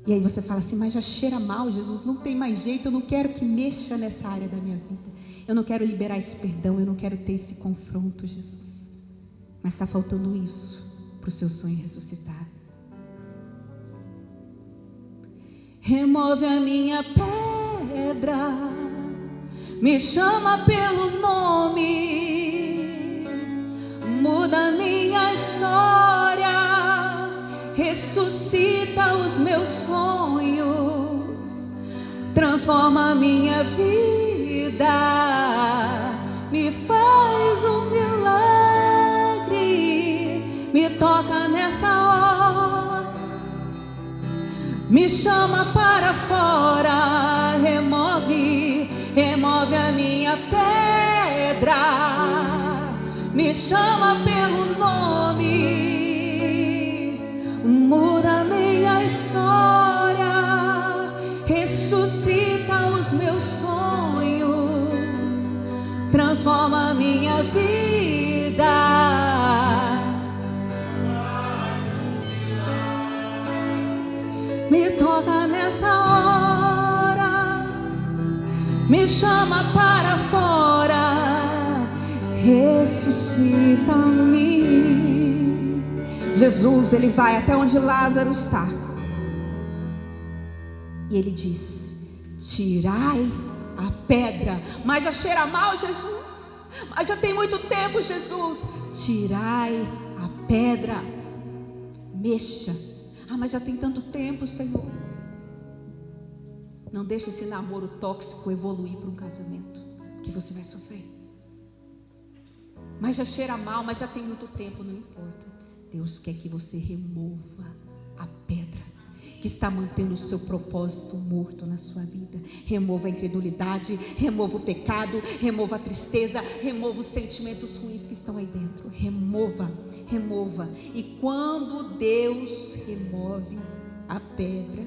E aí você fala assim: mas já cheira mal, Jesus, não tem mais jeito, eu não quero que mexa nessa área da minha vida. Eu não quero liberar esse perdão, eu não quero ter esse confronto, Jesus. Mas está faltando isso para o seu sonho ressuscitar. Remove a minha pedra, me chama pelo nome, muda minha história, ressuscita os meus sonhos, transforma minha vida, me faz um milagre, me toca nessa hora. Me chama para fora, remove a minha pedra, me chama pelo nome, muda minha história, ressuscita os meus sonhos, transforma minha vida. Me toca nessa hora, me chama para fora, ressuscita-me. Jesus, ele vai até onde Lázaro está e ele diz: tirai a pedra. Mas já cheira mal, Jesus, mas já tem muito tempo, Jesus. Tirai a pedra, mexa. Ah, mas já tem tanto tempo, Senhor. Não deixe esse namoro tóxico evoluir para um casamento, que você vai sofrer. Mas já cheira mal, mas já tem muito tempo, não importa. Deus quer que você remova a pedra que está mantendo o seu propósito morto na sua vida. Remova a incredulidade, remova o pecado, remova a tristeza, remova os sentimentos ruins que estão aí dentro. Remova, remova. E quando Deus remove a pedra,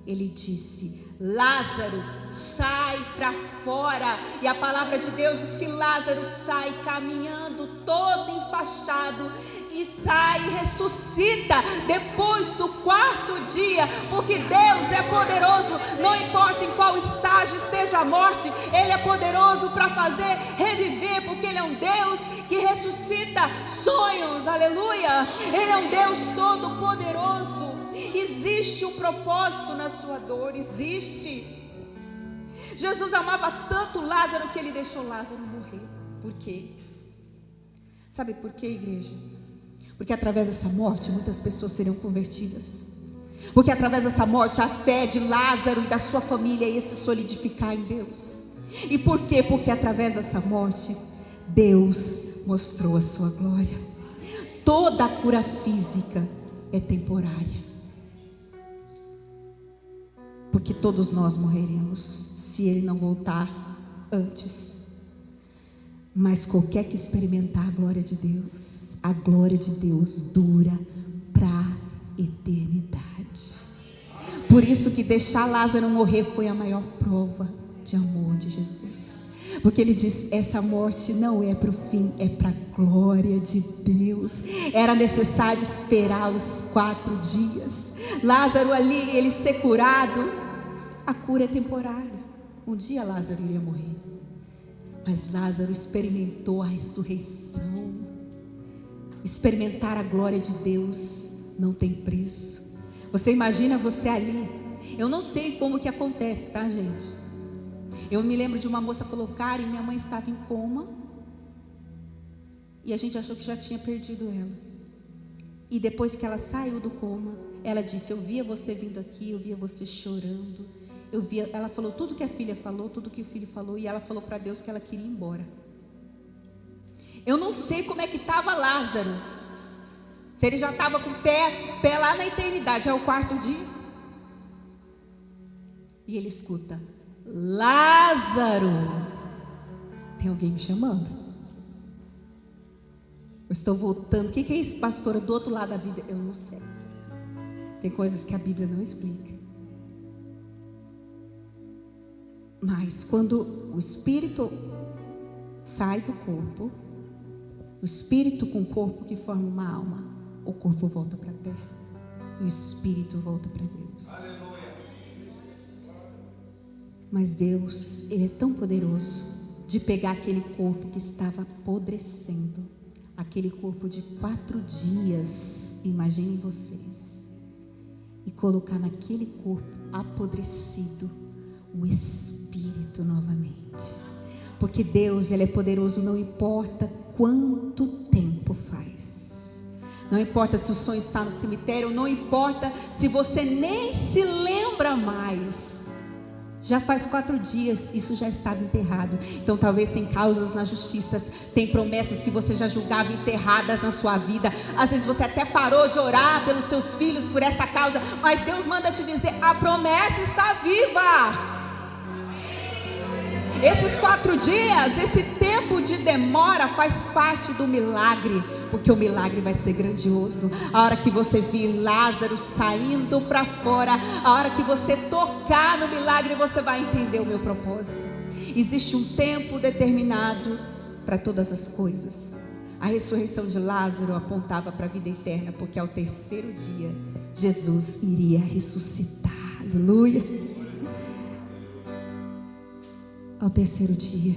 Ele disse: Lázaro, sai para fora. E a palavra de Deus diz que Lázaro sai caminhando todo enfaixado e sai e ressuscita depois do 4º dia, porque Deus é poderoso, não importa em qual estágio esteja a morte, Ele é poderoso para fazer reviver, porque Ele é um Deus que ressuscita sonhos, aleluia. Ele é um Deus todo poderoso. Existe um propósito na sua dor, existe. Jesus amava tanto Lázaro que Ele deixou Lázaro morrer. Por quê? Sabe por quê, igreja? Porque através dessa morte muitas pessoas serão convertidas. Porque através dessa morte a fé de Lázaro e da sua família ia se solidificar em Deus. E por quê? Porque através dessa morte Deus mostrou a sua glória. Toda a cura física é temporária, porque todos nós morreremos se Ele não voltar antes. Mas qualquer que experimentar a glória de Deus dura para a eternidade. Por isso que deixar Lázaro morrer foi a maior prova de amor de Jesus. Porque Ele diz: essa morte não é para o fim, é para a glória de Deus. Era necessário esperar os 4 dias. Lázaro ali, ele ser curado. A cura é temporária. Um dia Lázaro iria morrer, mas Lázaro experimentou a ressurreição. Experimentar a glória de Deus não tem preço. Você imagina você ali. Eu não sei como que acontece, tá, gente? Eu me lembro de uma moça que falou: Karen, minha mãe estava em coma e a gente achou que já tinha perdido ela. E depois que ela saiu do coma, ela disse: eu via você vindo aqui, eu via você chorando. Ela falou tudo que a filha falou, tudo que o filho falou, e ela falou para Deus que ela queria ir embora. Eu não sei como é que estava Lázaro, se ele já estava com o pé lá na eternidade, é o 4º dia. E ele escuta: Lázaro, tem alguém me chamando? Eu estou voltando. O que é isso, pastora? Do outro lado da vida? Eu não sei. Tem coisas que a Bíblia não explica. Mas quando o espírito sai do corpo, o espírito com o corpo que forma uma alma, o corpo volta para a terra e o espírito volta para Deus. Aleluia. Mas Deus, Ele é tão poderoso de pegar aquele corpo que estava apodrecendo, aquele corpo de 4 dias, imaginem vocês, e colocar naquele corpo apodrecido o Espírito novamente. Porque Deus, Ele é poderoso, não importa quanto tempo faz, não importa se o sonho está no cemitério, não importa se você nem se lembra mais. Já faz 4 dias, isso já estava enterrado. Então talvez tem causas na justiça, tem promessas que você já julgava enterradas na sua vida. Às vezes você até parou de orar pelos seus filhos por essa causa, mas Deus manda te dizer: a promessa está viva. Esses 4 dias, esse tempo de demora faz parte do milagre, porque o milagre vai ser grandioso. A hora que você vir Lázaro saindo para fora, a hora que você tocar no milagre, você vai entender o meu propósito. Existe um tempo determinado para todas as coisas. A ressurreição de Lázaro apontava para a vida eterna, porque ao 3º dia Jesus iria ressuscitar. Aleluia. Ao 3º dia,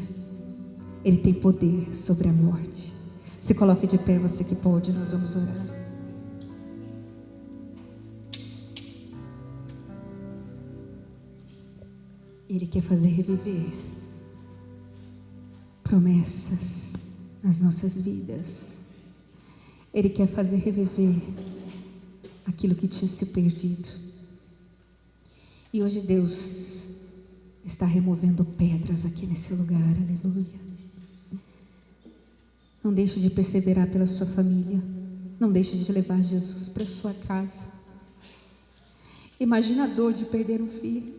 Ele tem poder sobre a morte. Se coloque de pé, você que pode, nós vamos orar. Ele quer fazer reviver promessas nas nossas vidas. Ele quer fazer reviver aquilo que tinha se perdido. E hoje Deus está removendo pedras aqui nesse lugar, aleluia. Não deixe de perseverar pela sua família. Não deixe de levar Jesus para sua casa. Imagina a dor de perder um filho.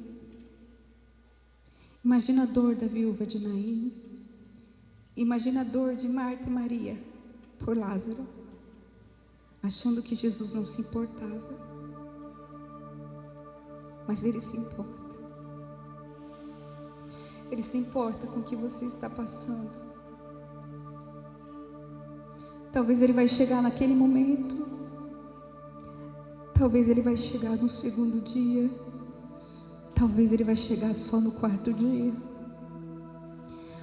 Imagina a dor da viúva de Naim. Imagina a dor de Marta e Maria por Lázaro, achando que Jesus não se importava. Mas Ele se importa. Ele se importa com o que você está passando. Talvez Ele vai chegar naquele momento. Talvez Ele vai chegar no segundo dia. Talvez Ele vai chegar só no quarto dia.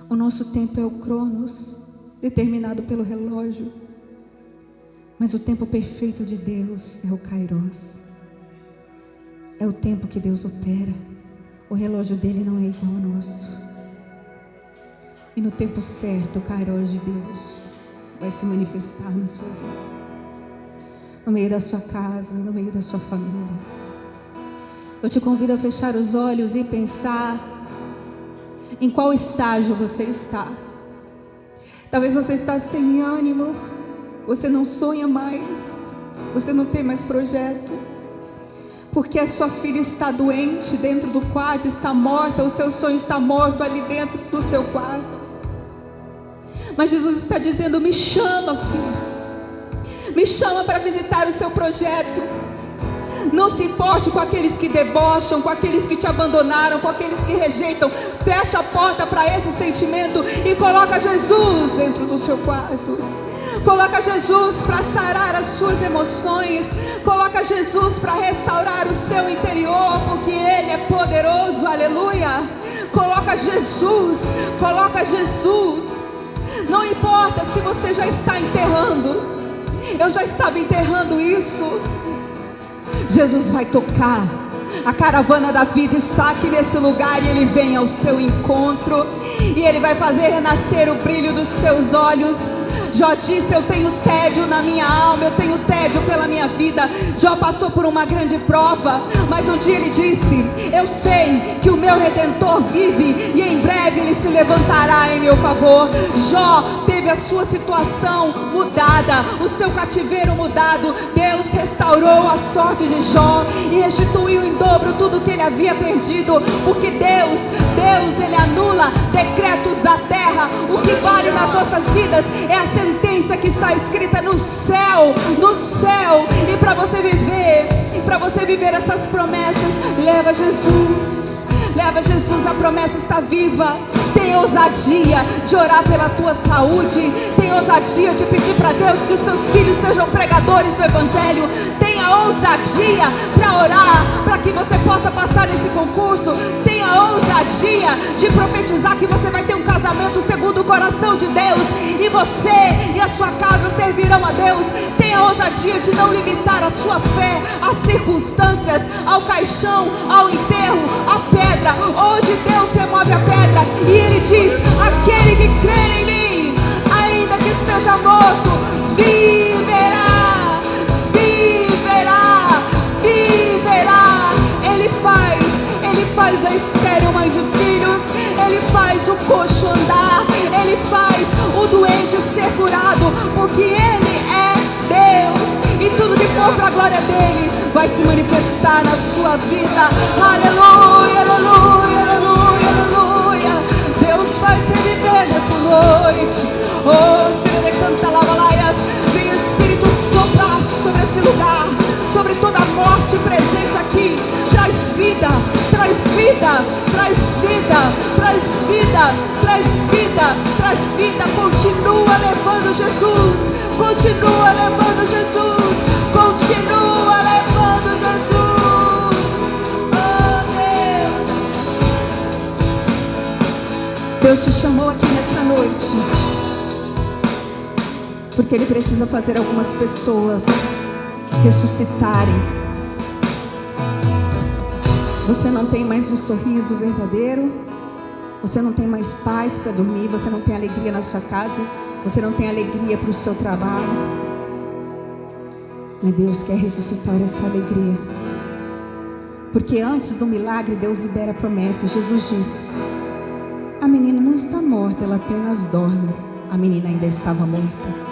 O nosso tempo é o Cronos, determinado pelo relógio. Mas o tempo perfeito de Deus é o Kairos. É o tempo que Deus opera. O relógio dele não é igual ao nosso. E no tempo certo, o Kairos de Deus vai se manifestar na sua vida, no meio da sua casa, no meio da sua família. Eu te convido a fechar os olhos e pensar em qual estágio você está. Talvez você está sem ânimo, você não sonha mais, você não tem mais projeto, porque a sua filha está doente dentro do quarto, está morta, o seu sonho está morto ali dentro do seu quarto. Mas Jesus está dizendo: me chama, filho, me chama para visitar o seu projeto. Não se importe com aqueles que debocham, com aqueles que te abandonaram, com aqueles que rejeitam. Fecha a porta para esse sentimento e coloca Jesus dentro do seu quarto. Coloca Jesus para sarar as suas emoções. Coloca Jesus para restaurar o seu interior, porque Ele é poderoso, aleluia. Coloca Jesus, coloca Jesus. Não importa se você já está enterrando. Eu já estava enterrando isso. Jesus vai tocar. A caravana da vida está aqui nesse lugar e Ele vem ao seu encontro. E Ele vai fazer renascer o brilho dos seus olhos. Jó disse: eu tenho tédio na minha alma, eu tenho tédio pela minha vida. Jó passou por uma grande prova, mas um dia ele disse: eu sei que o meu Redentor vive e em breve Ele se levantará em meu favor. Jó teve a sua situação mudada, o seu cativeiro mudado. Deus restaurou a sorte de Jó e restituiu em dobro tudo que ele havia perdido, porque Deus, Ele anula decretos da terra. O que vale nas nossas vidas é a sentença que está escrita no céu, e para você viver essas promessas, leva Jesus, a promessa está viva. Tem ousadia de orar pela tua saúde, tem ousadia de pedir para Deus que os seus filhos sejam pregadores do Evangelho, tenha ousadia para orar, para que você possa passar nesse concurso, tenha ousadia de profetizar que você vai ter um casamento segundo o coração de Deus, e você e a sua casa servirão a Deus. Tenha ousadia de não limitar a sua fé às circunstâncias, ao caixão, ao enterro, à pedra. Hoje Deus remove a pedra e Ele diz: aquele que crê em mim, ainda que esteja morto, viverá, viverá, viverá. Ele faz da estéril mãe de filhos, Ele faz o coxo andar, Ele faz o doente ser curado, porque Ele é Deus, e tudo que for para a glória dEle vai se manifestar na sua vida. Aleluia, aleluia, aleluia, aleluia. Deus vai se viver nessa noite. Oh, Tirene canta lavalaias. Vem Espírito soprar sobre esse lugar, sobre toda a morte presente aqui. Traz vida, traz vida, traz vida, traz vida, traz vida, traz vida. Continua levando Jesus, continua levando Jesus, continua levando Jesus. Oh Deus, Deus te chamou aqui nessa noite porque Ele precisa fazer algumas pessoas ressuscitarem. Você não tem mais um sorriso verdadeiro, você não tem mais paz para dormir, você não tem alegria na sua casa, você não tem alegria para o seu trabalho. Mas Deus quer ressuscitar essa alegria, porque antes do milagre Deus libera a promessa. Jesus disse: a menina não está morta, ela apenas dorme. A menina ainda estava morta.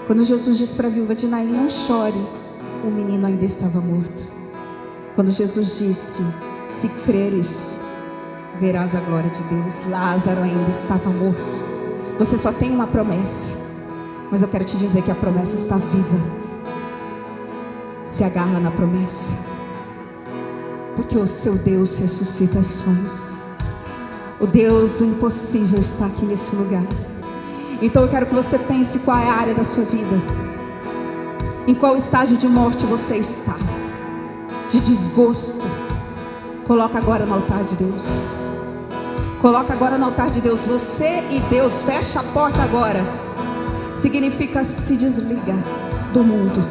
Quando Jesus disse para a viúva de Naim: não chore, o menino ainda estava morto. Quando Jesus disse: se creres, verás a glória de Deus, Lázaro ainda estava morto. Você só tem uma promessa, mas eu quero te dizer que a promessa está viva. Se agarra na promessa, porque o seu Deus ressuscita sonhos. O Deus do impossível está aqui nesse lugar. Então eu quero que você pense qual é a área da sua vida, em qual estágio de morte você está, de desgosto. Coloca agora no altar de Deus. Coloca agora no altar de Deus. Você e Deus. Fecha a porta agora. Significa se desliga do mundo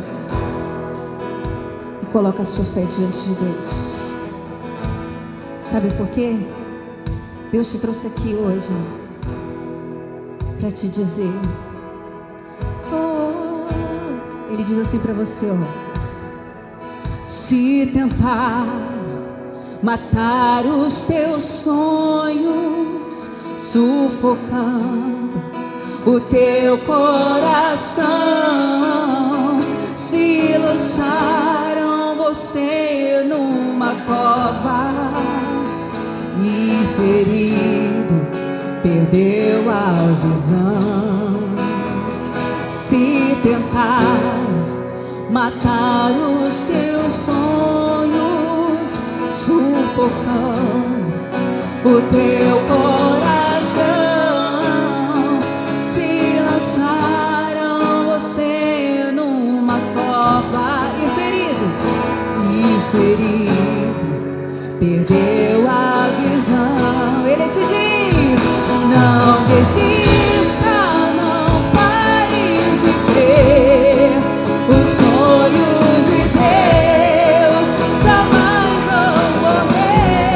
e coloca a sua fé diante de Deus. Sabe por quê? Deus te trouxe aqui hoje para te dizer, Ele diz assim para você, se tentar matar os teus sonhos, sufocando o teu coração, se lançaram você numa cova e ferido perdeu a visão, se tentar matar os teus sonhos, sufocando o teu coração, se lançaram você numa cova e ferido perdeu a visão. Ele te diz: não desista, não pare de crer. Os sonhos de Deus jamais vão morrer.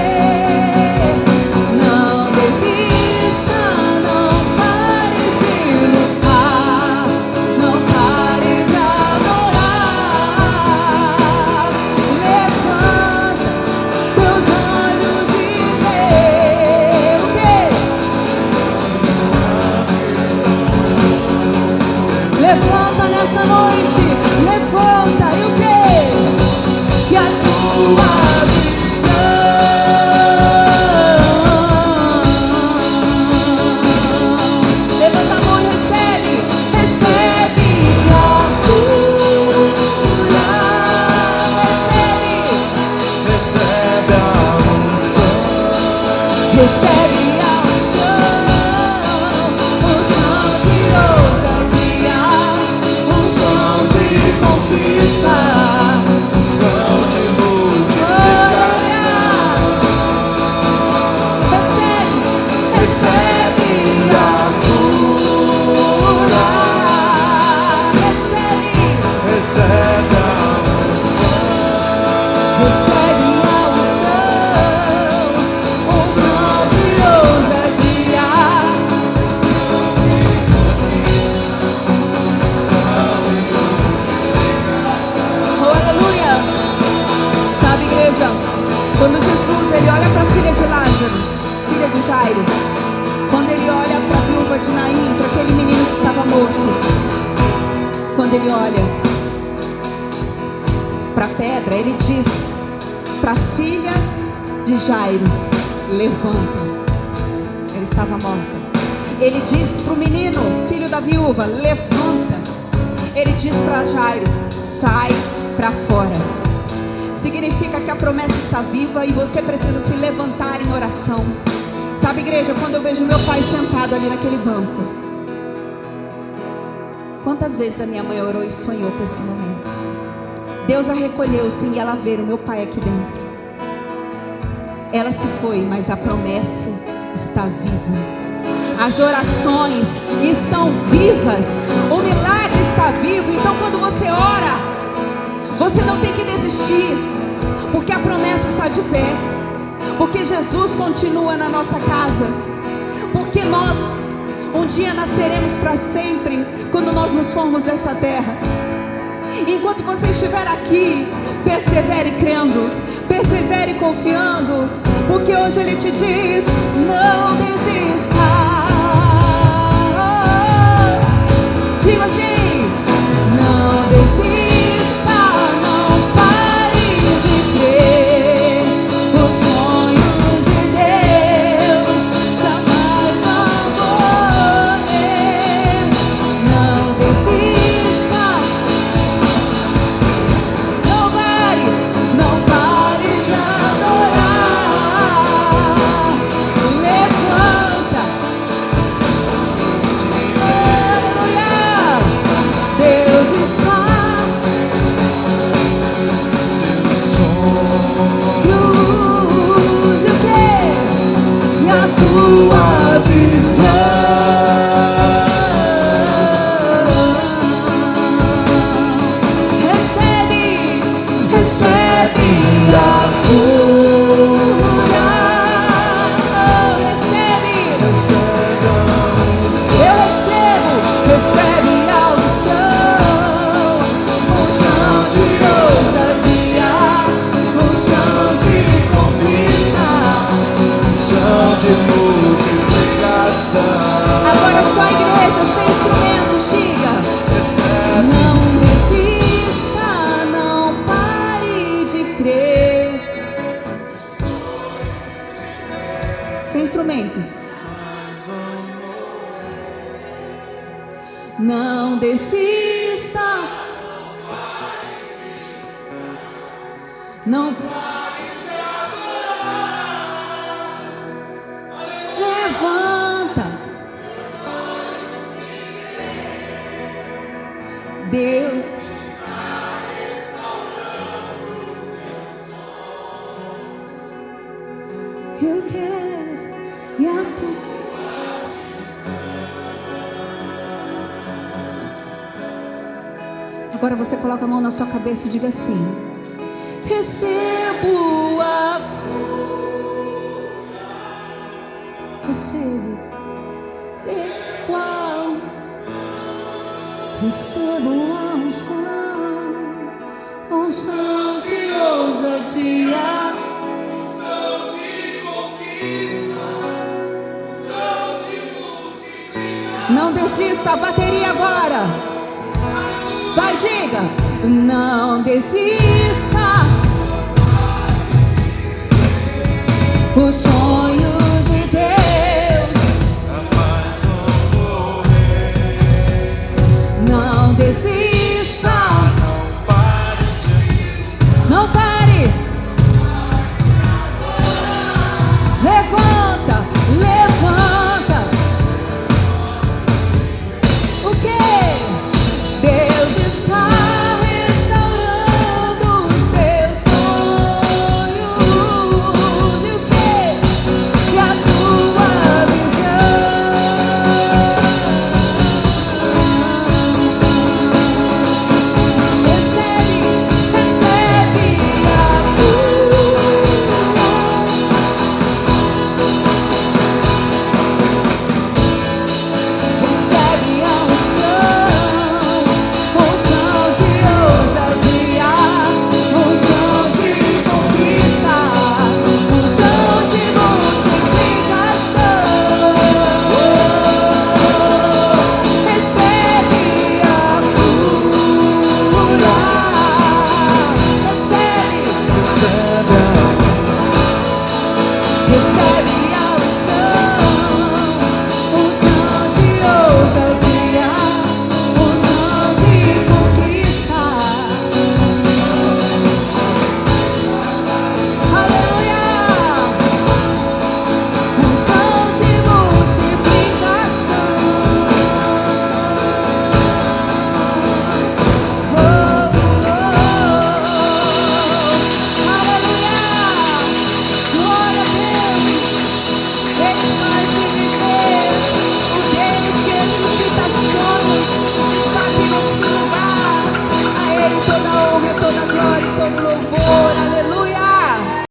Não desista, não pare de lutar, não pare de adorar. Levanta teus olhos e vê o quê? Levanta nessa noite, levanta e o quê? Que a tua visão. Levanta a mão e recebe a cura, recebe a unção, recebe a unção de ousadia, unção de conquista, unção de multiplicação. Recebe a cura, recebe a unção, recebe a unção de ousadia. Oh, aleluia! Sabe, igreja, quando Jesus ele olha para a filha de Lázaro, filha de Jairo, quando ele olha para a viúva de Naim, para aquele menino que estava morto, quando ele olha para a pedra, ele diz para a filha de Jairo: levanta. Ela estava morta. Ele diz para o menino, filho da viúva: levanta. Ele diz para Jairo: sai para fora. Significa que a promessa está viva e você precisa se levantar em oração. Sabe, igreja, quando eu vejo meu pai sentado ali naquele banco, quantas vezes a minha mãe orou e sonhou com esse momento? Deus a recolheu sem ela ver o meu pai aqui dentro. Ela se foi, mas a promessa está viva. As orações estão vivas. O milagre está vivo. Então quando você ora, você não tem que desistir, porque a promessa está de pé, porque Jesus continua na nossa casa, porque nós um dia nasceremos para sempre quando nós nos formos dessa terra. Enquanto você estiver aqui, persevere crendo, persevere confiando, porque hoje Ele te diz: não desista. Diga assim: tua visão. Recebe a cura, recebe a unção. Eu recebo, recebe a unção, unção de ousadia, unção de conquista, unção de multiplicação. Agora só a igreja, sem instrumentos, diga. Não desista, não pare de crer. Sem instrumentos. Não desista. Não pare de adorar. Levanta. Deus eu quero e a tua. Agora você coloca a mão na sua cabeça e diga assim: recebo a recebo igual, recebo a unção, unção de ousadia, unção de conquista, unção de multiplicação. Não desista, a bateria agora. Vai, diga, não desista. O sonho